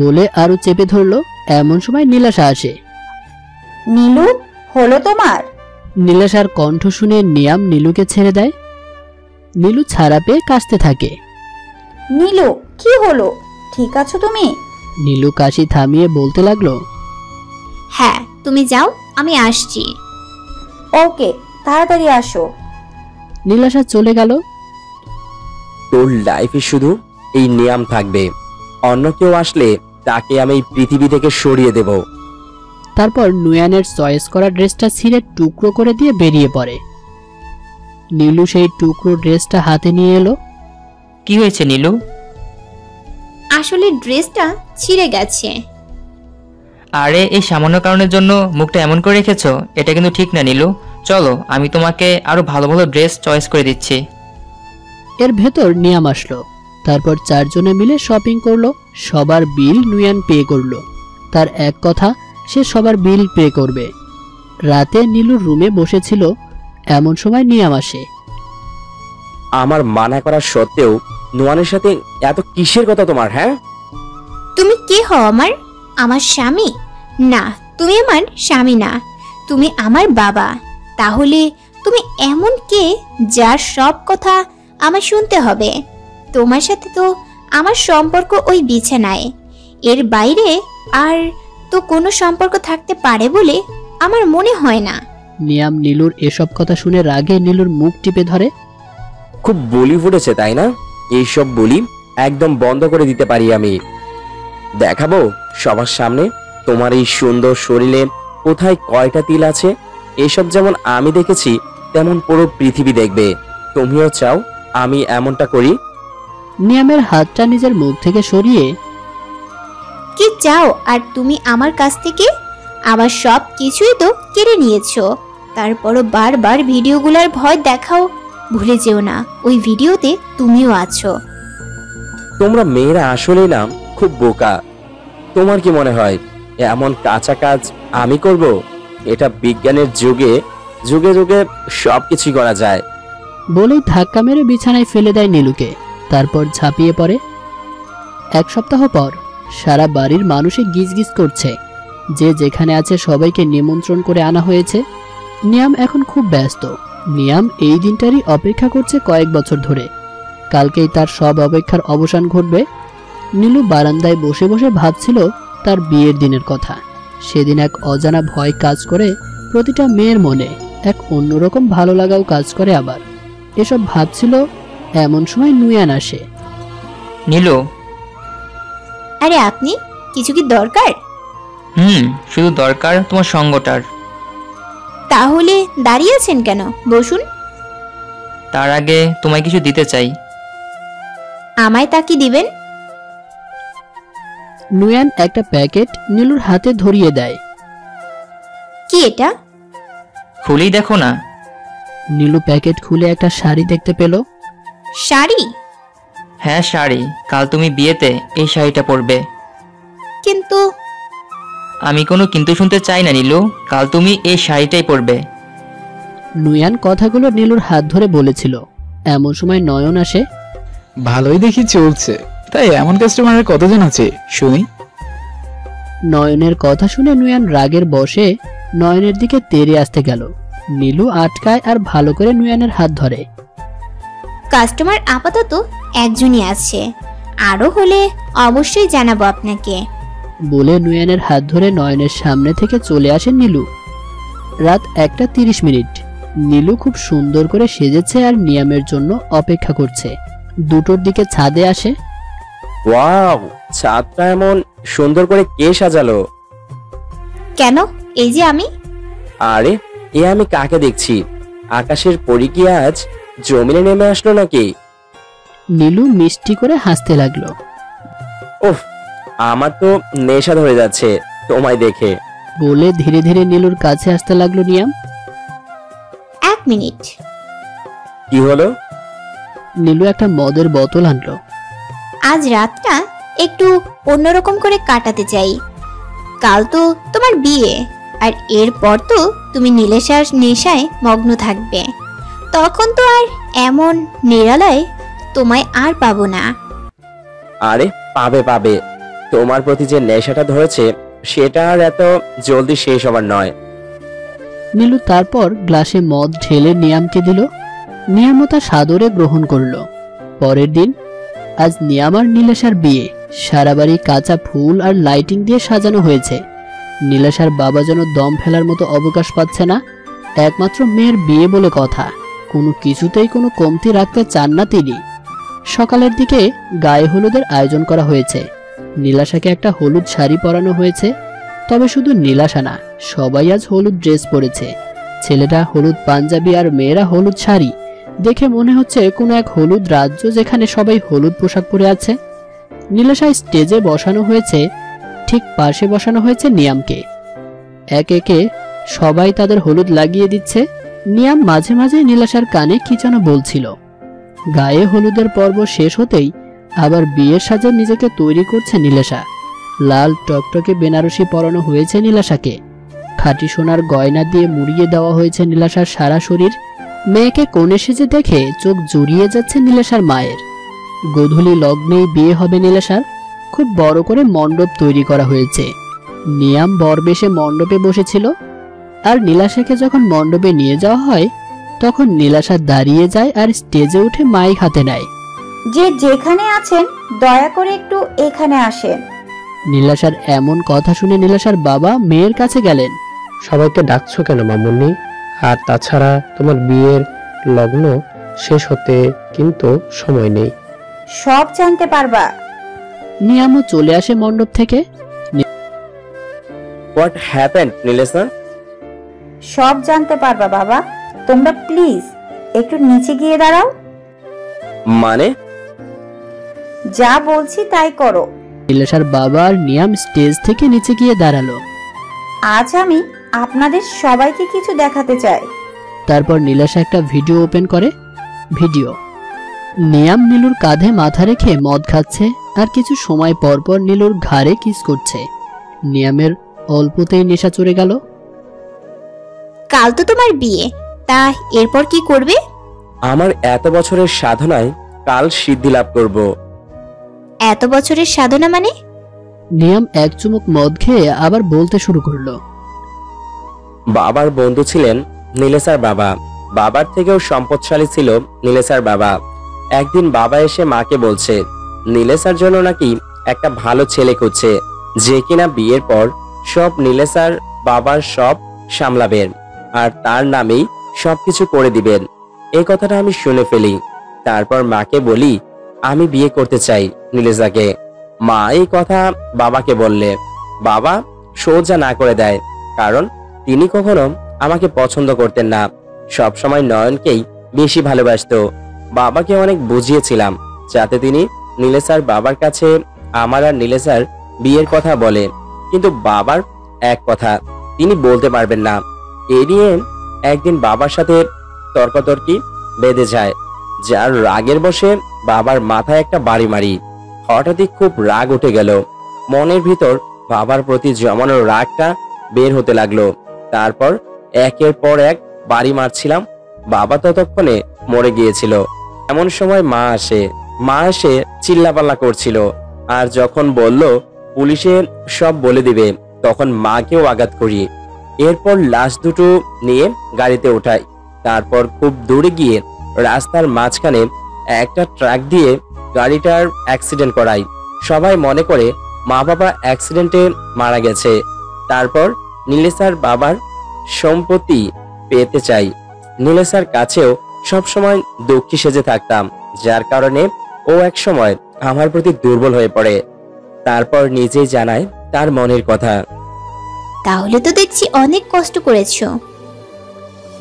বলে আরো চেপে ধরলো। এমন সময় নীলাশা আসে। নীলু, হলো তোমার? নীলাশার কণ্ঠ শুনে নিয়াম নীলুকে ছেড়ে দেয়। নীলু ছাড়া পেয়ে কাশতে থাকে। নীলু, কি হলো? ঠিক আছো তুমি? নীলু কাশি থামিয়ে বলতে লাগলো। হ্যাঁ, তুমি যাও, আমি আসছি। ওকে, তাড়াতাড়ি আসো। নীলাশা চলে গেল। তোর লাইফে শুধু এই নিয়ম থাকবে, অন্য কেউ আসলে তাকে আমি এই পৃথিবী থেকে সরিয়ে দেব। তারপর নুয়ানের চয়েস করা ড্রেসটা ছিঁড়ে টুকরো করে দিয়ে বেরিয়ে পড়ে। নীলু সেই টুকরো ড্রেসটা হাতে নিয়ে এলো। কি হয়েছে নীলু? আসলে ড্রেসটা ছিঁড়ে গেছে। আরে এই সামান্য কারণের জন্য মুখটা এমন করে রেখেছো, এটা কিন্তু ঠিক না নীলু। চলো, আমি তোমাকে আরো ভালো ভালো ড্রেস চয়েস করে দিচ্ছি। এর ভেতর নিয়াম আসলো। তারপর চারজনে মিলে শপিং করলো। সবার বিল নুয়ান পে করলো। তার এক কথা, সে সবার বিল পে করবে। রাতে নীলুর রুমে বসেছিল, এমন সময় নিয়াম আসে। আমার মানা করা সত্ত্বেও নোয়ানের সাথে এত কিসের কথা তোমার? হ্যাঁ, তুমি কে হও আমার? আমার স্বামী? না, তুমি আমার স্বামী না, তুমি আমার বাবা। তাহলে তুমি এমন কে যার সব কথা আমার শুনতে হবে? তোমার সাথে তো আমার সম্পর্ক ওই বিছানায়, এর বাইরে আর তো কোনো সম্পর্ক থাকতে পারে বলে আমার মনে হয় না। নিয়াম নীলুর এসব কথা শুনে রাগে নীলুর মুখ টিপে ধরে। খুব বলি ফুটেছে তাই না? এইসব বলি একদম বন্ধ করে দিতে পারি আমি। দেখাবো সবার সামনে তোমার এই সুন্দর শরীরে কোথায় কয়টা তিল আছে। এসব যেমন আমি দেখেছি তেমন পুরো পৃথিবী দেখবে। তুমিও চাও আমি এমনটা করি? নিয়ামের হাতটা নিজের মুখ থেকে সরিয়ে, কি চাও আর তুমি আমার কাছ থেকে? আমার সব কিছুই তো কেড়ে নিয়েছো। তারপরও বারবার ভিডিওগুলোর ভয় দেখাও। ভুলে যেও না ওই ভিডিওতে তুমিও আছো। তোমরা মেয়েরা আসলে না খুব বোকা। তোমার কি মনে হয় এমন কাঁচা কাজ আমি করব? এটা বিজ্ঞানের যুগে যুগে যুগে সবকিছু করা যায়। বলেই ধাক্কা মেরে বিছানায় ফেলে দেয় নীলুকে। তারপর ঝাঁপিয়ে পড়ে। এক সপ্তাহ পর সারা বাড়ির মানুষে গিজগিজ করছে। যে যেখানে আছে সবাইকে নিমন্ত্রণ করে আনা হয়েছে। নিয়াম এখন খুব ব্যস্ত। নিয়াম এই দিনটারই অপেক্ষা করছে কয়েক বছর ধরে। কালকেই তার সব অপেক্ষার অবসান ঘটবে। নীলু বারান্দায় বসে বসে ভাবছিল তার বিয়ের দিনের কথা। সেদিন এক অজানা ভয় কাজ করে প্রতিটা মেয়ের মনে, এক অন্যরকম ভালো লাগাও কাজ করে। আবার এসব ভাবছিল এমন সময় নুয়ান আসে। নীলু, আরে আপনি, কিছু কি দরকার? শুধু দরকার তোমার সঙ্গটার। তাহলে দাঁড়িয়ে আছেন কেন? বসুন। তার আগে তোমায় কিছু দিতে চাই। আমায় তা কি দিবেন? নুয়ান একটা প্যাকেট নীলুর হাতে ধরিয়ে দেয়। কি এটা? খুলেই দেখো না। নীলু প্যাকেট খুলে একটা শাড়ি দেখতে পেল। শাড়ি? হ্যাঁ শাড়ি। কাল তুমি বিয়েতে এই শাড়িটা পরবে। কিন্তু আমি কোনো কিন্তু শুনতে চাই না নীলু, কাল তুমি এই শাড়িটাই পরবে। নুয়ান কথাগুলো নীলুর হাত ধরে বলেছিল। এমন সময় নয়ন আসে। ভালোই দেখি চলছে, তাই এমন কাস্টমারের কতজন আছে শুনি? নয়নের কথা শুনে নুয়ান রাগের বশে নয়নের দিকে তেড়ে আসতে গেল। নীলু আটকায় আর ভালো করে নুয়ানের হাত ধরে। কাস্টমার আপাতত একজনই আছে, আরো হলে অবশ্যই জানাবো আপনাকে। বলে নুয়ানের হাত ধরে নয়নের সামনে থেকে চলে আসে নীলু। রাত 1:30। নীলু খুব সুন্দর করে সেজেছে আর নিয়ামের জন্য অপেক্ষা করছে। 2টোর দিকে ছাদে আসে। ওয়াও, ছাদটা এমন সুন্দর করে কে সাজালো? কেন, এই যে আমি। আরে এ আমি কাকে দেখছি? আকাশের পরী কি আজ জমিনে নেমে আসলো নাকি? নীলু মিষ্টি করে হাসতে লাগলো। ওহ, আমার তো নেশা ধরে যাচ্ছে তোমায় দেখে। বলে ধীরে ধীরে নীলুর কাছে আসতে লাগলো নিয়াম। 1 মিনিট। কি হলো? নীলু একটা মদের বোতল আনলো। আজ রাতটা একটু অন্যরকম করে কাটাতে চাই। কাল তো তোমার বিয়ে, আর এরপর তো তুমি নীলেশার নেশায় মগ্ন থাকবে। তখন তো আর এমন নিরালায় তোমায় আর পাবো না। আরে পাবে পাবে, তোমার প্রতি যে নেশাটা ধরেছে সেটা আর এত জলদি শেষ হবার নয়। নীলু তারপর গ্লাসে মদ ঢেলে নিয়ামকে দিল। নিয়ামও তা সাদরে গ্রহণ করল। পরের দিন আজ নিয়াম আর নীলেশার বিয়ে। সারা বাড়ি কাঁচা ফুল আর লাইটিং দিয়ে সাজানো হয়েছে। নীলেশার বাবা যেন দম ফেলার মতো অবকাশ পাচ্ছে না। একমাত্র মেয়ের বিয়ে বলে কথা, কোনো কিছুতেই কোনো কমতি রাখতে চান না তিনি। সকালের দিকে গায়ে হলুদের আয়োজন করা হয়েছে। নীলাশাকে একটা হলুদ শাড়ি পরানো হয়েছে। তবে শুধু নীলাশা না, সবাই আজ হলুদ ড্রেস পরেছে। ছেলেটা হলুদ পাঞ্জাবি আর মেয়েরা হলুদ শাড়ি। দেখে মনে হচ্ছে কোনো এক হলুদ রাজ্য যেখানে সবাই হলুদ পোশাক পরে আছে। নীলাশা স্টেজে বসানো হয়েছে, ঠিক পাশে বসানো হয়েছে নিয়ামকে। একে একে সবাই তাদের হলুদ লাগিয়ে দিচ্ছে। নিয়াম মাঝে মাঝে নীলাশার কানে কি যেন বলছিল। গায়ে হলুদের পর্ব শেষ হতেই আবার বিয়ের সাজে নিজেকে তৈরি করছে নীলেশা। লাল টকটকে বেনারসি পরানো হয়েছে নীলেশাকে, খাঁটি সোনার গয়না দিয়ে মুড়িয়ে দেওয়া হয়েছে নীলেশার সারা শরীর। মেয়েকে কোণে সেজে দেখে চোখ জুড়িয়ে যাচ্ছে নীলেশার মায়ের। গোধূলি লগ্নেই বিয়ে হবে নীলেশার। খুব বড় করে মণ্ডপ তৈরি করা হয়েছে। নিয়াম বরবেশে মণ্ডপে বসেছিল, আর নীলাশাকে যখন মণ্ডপে নিয়ে যাওয়া হয় তখন নীলাশা দাঁড়িয়ে যায় আর স্টেজে উঠে মাইক হাতে নেয়। যে যেখানে আছেন দয়া করে একটু এখানে আসেন। নীলাশার এমন কথা শুনে নীলাশার বাবা মেয়ের কাছে গেলেন। সবাইকে ডাকছো কেন মামুনি? আর তাছাড়া তোমার বিয়ের লগ্ন শেষ হতে কিন্তু সময় নেই। সব জানতে পারবা। নিয়ামও চলে আসে মণ্ডপ থেকে। What happened Nilesha? সব জানতে পারবা বাবা। তোমরা প্লিজ একটু নিচে গিয়ে দাঁড়াও। মানে? যা বলছি তাই করো। নীলাশার বাবা আর নিয়াম স্টেজ থেকে নিচে গিয়ে দাঁড়ালো। আজ আমি আপনাদের সবাইকে কিছু দেখাতে চাই। তারপর নীলাশা একটা ভিডিও ওপেন করে। ভিডিও নিয়াম নীলুর কাঁধে মাথা রেখে মদ খাচ্ছে আর কিছু সময় পর পর নীলুর ঘাড়ে কিস করছে। নিয়ামের অল্পতেই নেশা চড়ে গেল। কাল তো তোমার বিয়ে, তা এরপর কি করবে? আমার এত বছরের সাধনায় কাল সিদ্ধি লাভ করব। এত বছরের সাধনা মানে? নিয়াম এক চুমুক মদ খেয়ে আবার বলতে শুরু করলো। বাবার বন্ধু ছিলেন নীলেশার বাবা। বাবার থেকেও সম্পদশালী ছিল নীলেশার বাবা। একদিন বাবা এসে মাকে বলছে নীলেশার জন্য নাকি একটা ভালো ছেলে খুঁজছে, যে কিনা বিয়ের পর সব নীলেশার বাবার সব সামলাবেন আর তার নামেই সবকিছু করে দিবেন। এই কথাটা আমি শুনে ফেলি। তারপর মাকে বলি আমি বিয়ে করতে চাই নীলেশাকে। মা এই কথা বাবাকে বললে বাবা সোজা না করে দেয়, কারণ তিনি কখনো আমাকে পছন্দ করতেন না, সব সময় নয়নকেই বেশি ভালোবাসতো। বাবাকে অনেক বুঝিয়েছিলাম যাতে তিনি নীলেশার বাবার কাছে আমার আর নীলেশার বিয়ের কথা বলে, কিন্তু বাবার এক কথা তিনি বলতে পারবেন না। এ নিয়ে একদিন বাবার সাথে তর্কাতর্কি বেঁধে যায়, যার রাগের বসে বাবার মাথায় একটা বাড়ি মারি। হঠাৎই খুব রাগ উঠে গেল। মনের ভিতর বাবার প্রতি জমানো রাগটা বের হতে লাগলো। তারপর একের পর এক বাড়ি মারছিলাম। বাবা ততক্ষণে মরে গিয়েছিল। এমন সময় মা এসে চিল্লাপাল্লা করছিল, আর যখন বলল পুলিশে সব বলে দিবে তখন মাকেও আঘাত করি। এরপর লাশ দুটো নিয়ে গাড়িতে উঠাই। তারপর খুব দূরে গিয়ে রাস্তার মাঝখানে একটা ট্রাক দিয়ে গাড়িটার অ্যাক্সিডেন্ট করাই। সবাই মনে করে মা বাবা অ্যাক্সিডেন্টে মারা গেছে। তারপর নীলেশার বাবার সম্পত্তি পেতে চাই। নীলেশার কাছেও সবসময় দুঃখী সেজে থাকতাম, যার কারণে ও এক সময় আমার প্রতি দুর্বল হয়ে পড়ে। তারপর নিজেই জানায় তার মনের কথা। তাহলে তো দেখছি অনেক কষ্ট করেছো।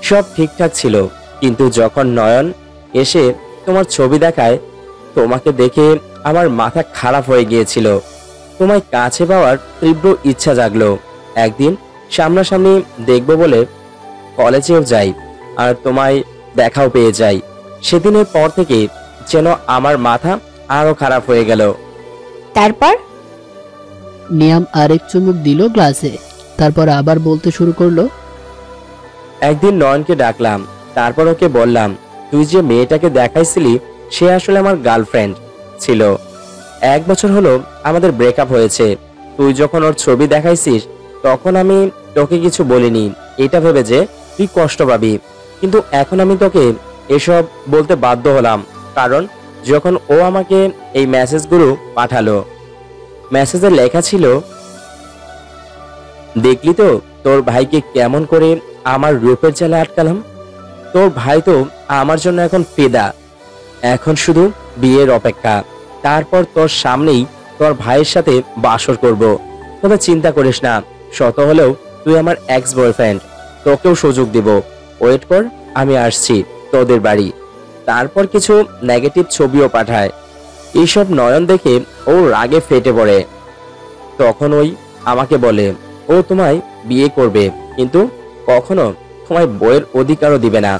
সব ঠিকঠাক ছিল, কিন্তু যখন নয়ন এসে তোমার ছবি দেখায় তোমাকে দেখে আমার মাথা খারাপ হয়ে গিয়েছিল। তোমায় কাছে পাওয়ার তীব্র ইচ্ছা জাগলো। একদিন সামনাসামনি দেখবো বলে কলেজেও যাই আর তোমায় দেখাও পেয়ে যাই। সেদিনের পর থেকে যেন আমার মাথা আরো খারাপ হয়ে গেল। তারপর? নিয়াম আরেক চুমুক দিল গ্লাসে। তারপর আবার বলতে শুরু করলো। একদিন নয়নকে ডাকলাম, তারপর ওকে বললাম তুই যে মেয়েটাকে দেখাইছিলি সে আসলে আমার গার্লফ্রেন্ড ছিল। 1 বছর হলো আমাদের ব্রেকআপ হয়েছে। তুই যখন ওর ছবি দেখাইছিস তখন আমি তোকে কিছু বলিনি, এটা ভেবে যে তুই কষ্ট পাবি, কিন্তু এখন আমি তোকে এসব বলতে বাধ্য হলাম, কারণ যখন ও আমাকে এই মেসেজগুলো পাঠালো, মেসেজে লেখা ছিল দেখলি তো তোর ভাইকে কেমন করে আমার রূপের জালে আটকালাম। তোর ভাই তো আমার জন্য এখন ফিদা, এখন শুধু বিয়ের অপেক্ষা। তারপর তোর সামনেই তোর ভাইয়ের সাথে বাসর করব। তবে চিন্তা করিস না, শত হলেও তুই আমার এক্স বয়ফ্রেন্ড, তোকেও সুযোগ দিব। ওয়েট কর, আমি আসছি তোদের বাড়ি। তারপর কিছু নেগেটিভ ছবিও পাঠায়। এইসব নয়ন দেখে ও রাগে ফেটে পড়ে। তখন ওই আমাকে বলে ও তোমায় বিয়ে করবে, কিন্তু কখনো তোমায় বইয়ের অধিকারও দিবে না,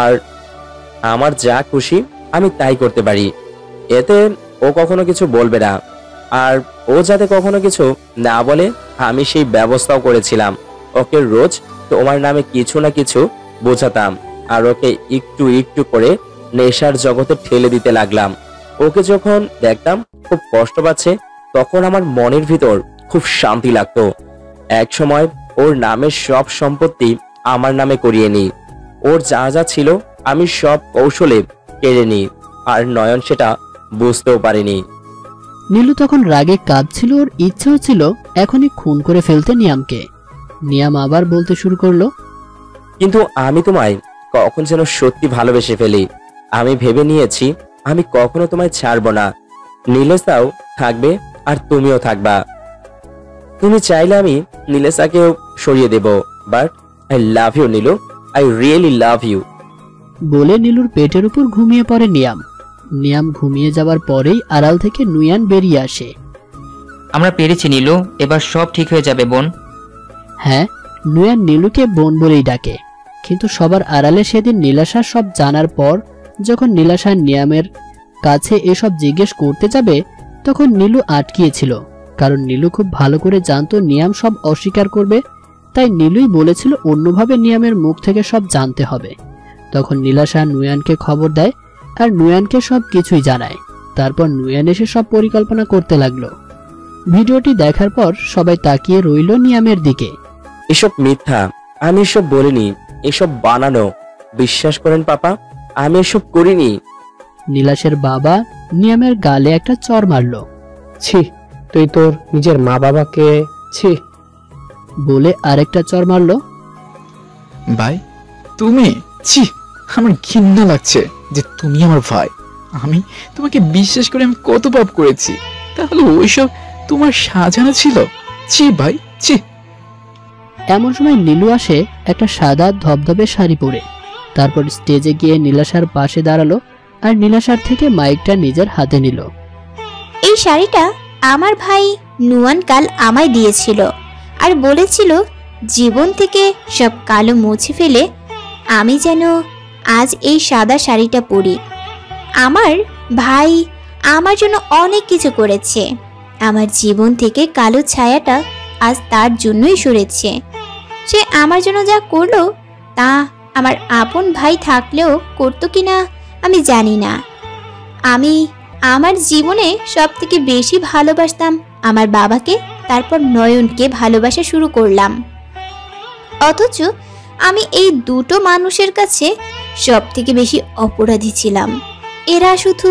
আর আমার যা খুশি আমি তাই করতে পারি। এতে ও কখনো কিছু বলবে না। আর ও যাতে কখনো কিছু না বলে আমি সেই ব্যবস্থাও করেছিলাম। ওকে রোজ তোমার নামে কিছু না কিছু বোঝাতাম আর ওকে একটু একটু করে নেশার জগতে ঠেলে দিতে লাগলাম। ওকে যখন দেখতাম খুব কষ্ট পাচ্ছে তখন আমার মনের ভিতর খুব শান্তি লাগতো। এক সময় ওর নামের সব সম্পত্তি আমার নামে করিয়ে নিই। ওর যা যা ছিল আমি সব কৌশলে কেড়ে নিই, আর নয়ন সেটা বুঝতেও পারিনি। নীলু তখন রাগে কাঁপছিল, ওর ইচ্ছেও ছিল এখনই খুন করে ফেলতে নিয়ামকে। নিয়াম আবার বলতে শুরু করলো, কিন্তু আমি তোমায় কখন যেন সত্যি ভালোবেসে ফেলি। আমি ভেবে নিয়েছি আমি কখনো তোমায় ছাড়বো না। নীলেশাও থাকবে আর তুমিও থাকবা। তুমি চাইলে আমি নীলেশাকেও সরিয়ে দেব, but I love you Nilu, I really love you. বলে নীলুর পেটের উপর ঘুমিয়ে পড়ে নিয়াম। নিয়াম ঘুমিয়ে যাবার পরেই আড়াল থেকে নুয়ান বেরিয়ে আসে। আমরা পেরেছি নীলু, এবার সব ঠিক হয়ে যাবে বোন। হ্যাঁ, নুয়ান নীলুকে বোন বলেই ডাকে। কিন্তু সবার আড়ালে সেদিন নীলাশা সব জানার পর যখন নীলাশা নিয়ামের কাছে এসব জিজ্ঞেস করতে যাবে তখন নীলু আটকিয়েছিল, কারণ নীলু খুব ভালো করে জানতো নিয়াম সব অস্বীকার করবে। তাই নীলুই বলেছিল অন্যভাবে নিয়ামের মুখ থেকে সব জানতে হবে। তখন নীলাশা নুয়ানকে খবর দেয় আর নুয়ানকে সব কিছুই জানায়। তারপর নুয়ান এসে সব পরিকল্পনা করতে লাগলো। ভিডিওটি দেখার পর সবাই তাকিয়ে রইল নিয়ামের দিকে। এসব মিথ্যা, আমি এসব বলিনি, এসব বানানো। বিশ্বাস করেন পাপা, আমি এসব করিনি। নীলাশের বাবা নিয়ামের গালে একটা চড় মারল। ছি, তুই তোর নিজের মা বাবাকে ছি বলে আরেকটা চড় মারল। ভাই তুমি, ছি, আমার ঘৃণা লাগছে যে তুমি আমার ভাই। আমি তোমাকে বিশ্বাস করে আমি কত পাপ করেছি, তাহলে ওইসব তোমার সাজানো ছিল? ছি ভাই, ছি। এমন সময় নীলু আসে একটা সাদা ধবধবে শাড়ি পরে। তারপর স্টেজে গিয়ে নীলাশার পাশে দাঁড়ালো আর নীলাশার থেকে মাইকটা নিজের হাতে নিল। এই শাড়িটা আমার ভাই নুয়ান কাল আমায় দিয়েছিল আর বলেছিল জীবন থেকে সব কালো মুছে ফেলে আমি যেন আজ এই সাদা শাড়িটা পরি। আমার ভাই আমার জন্য অনেক কিছু করেছে। আমার জীবন থেকে কালো ছায়াটা আজ তার জন্যই সরেছে। সে আমার জন্য যা করলো তা আমার আপন ভাই থাকলেও করতো কিনা আমি জানি না। আমি আমার জীবনে সব থেকে বেশি ভালোবাসতাম আমার বাবাকে, তারপর নয়নকে ভালোবাসা শুরু করলাম। অথচ আমি এই দুটো মানুষের কাছে সব থেকে বেশি অপরাধী ছিলাম। এরা শুধু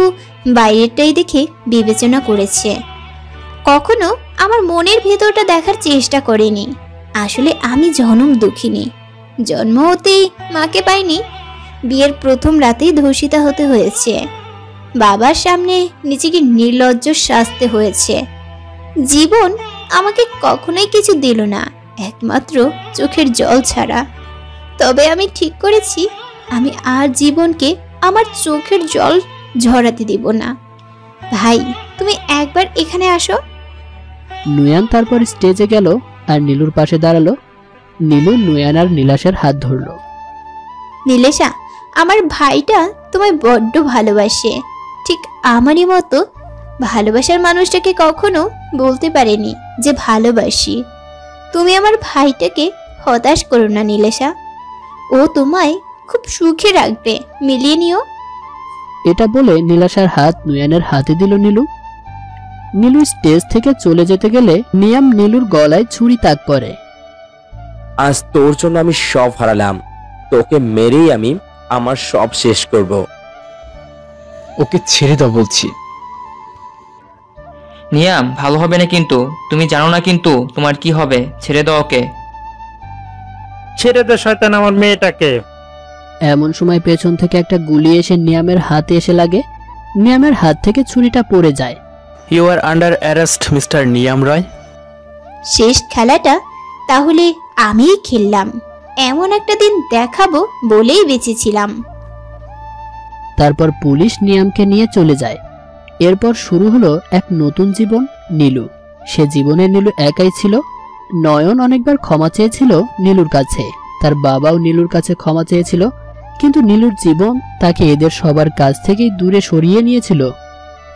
বাইরেরটাই দেখে বিবেচনা করেছে, কখনো আমার মনের ভেতরটা দেখার চেষ্টা করেনি। আসলে আমি জনম দুঃখিনী। জন্ম হতেই মাকে পাইনি, বিয়ের প্রথম রাতেই ধর্ষিতা হতে হয়েছে, বাবার সামনে নিজেকে নির্লজ্জ সাজতে হয়েছে। জীবন আমাকে কখনোই কিছু দিল না, একমাত্র চোখের জল ছাড়া। তবে আমি ঠিক করেছি আমি আর জীবনকে আমার চোখের জল ঝরাতে দিব না। ভাই তুমি একবার এখানে আসো। নুয়ান তারপর স্টেজে গেল আর নীলুর পাশে দাঁড়ালো। নীলু নুয়ান আর নীলাশের হাত ধরল। নীলেশা, আমার ভাইটা তোমায় বড্ড ভালোবাসে, ঠিক আমারই মতো। ভালোবাসার মানুষটাকে কখনো বলতে পারেনি যে ভালোবাসি। তুমি আমার ভাইটাকে হতাশ করো না নীলেশা, ও তোমায় খুব সুখে রাখবে, মিলিয়ে নিও। এটা বলে নীলাশার হাত নুয়ানের হাতে দিল নীলু। নীলু স্টেজ থেকে চলে যেতে গেলে নিয়াম নীলুর গলায় ছুরি তাক করে। আজ তোর জন্য আমি সব হারালাম, তোকে মেরেই আমি আমার সব শেষ করব। ওকে ছেড়ে দাও বলছি। নিয়াম, ভালো হবে না কিন্তু, তুমি জানো না কিন্তু তোমার কি হবে। ছেড়ে দাও ওকে। ছেড়ে দে শয়তান আমার মেয়েটাকে। এমন সময় পেছন থেকে একটা গুলি এসে নিয়ামের হাতে এসে লাগে। নিয়ামের হাত থেকে ছুরিটা পড়ে যায়। You are under arrest mister Niyam Roy. শেষ খেলাটা তাহলে আমিই খেললাম। এমন একটা দিন দেখাবো বলেই বেঁচেছিলাম। তারপর পুলিশ নিয়ামকে নিয়ে চলে যায়। এরপর শুরু হলো এক নতুন জীবন, নীলু। সে জীবনে নীলু একাই ছিল। নয়ন অনেকবার ক্ষমা চেয়েছিল নীলুর কাছে, তার বাবাও নীলুর কাছে ক্ষমা চেয়েছিল, কিন্তু নীলুর জীবন তাকে এদের সবার কাছ থেকেই দূরে সরিয়ে নিয়েছিল।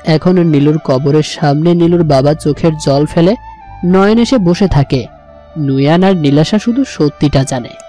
এখন নীলুর কবরের সামনে নীলুর বাবা চোখের জল ফেলে নয়ন এসে বসে থাকে। নুয়ান আর নীলাশা শুধু সত্যিটা জানে।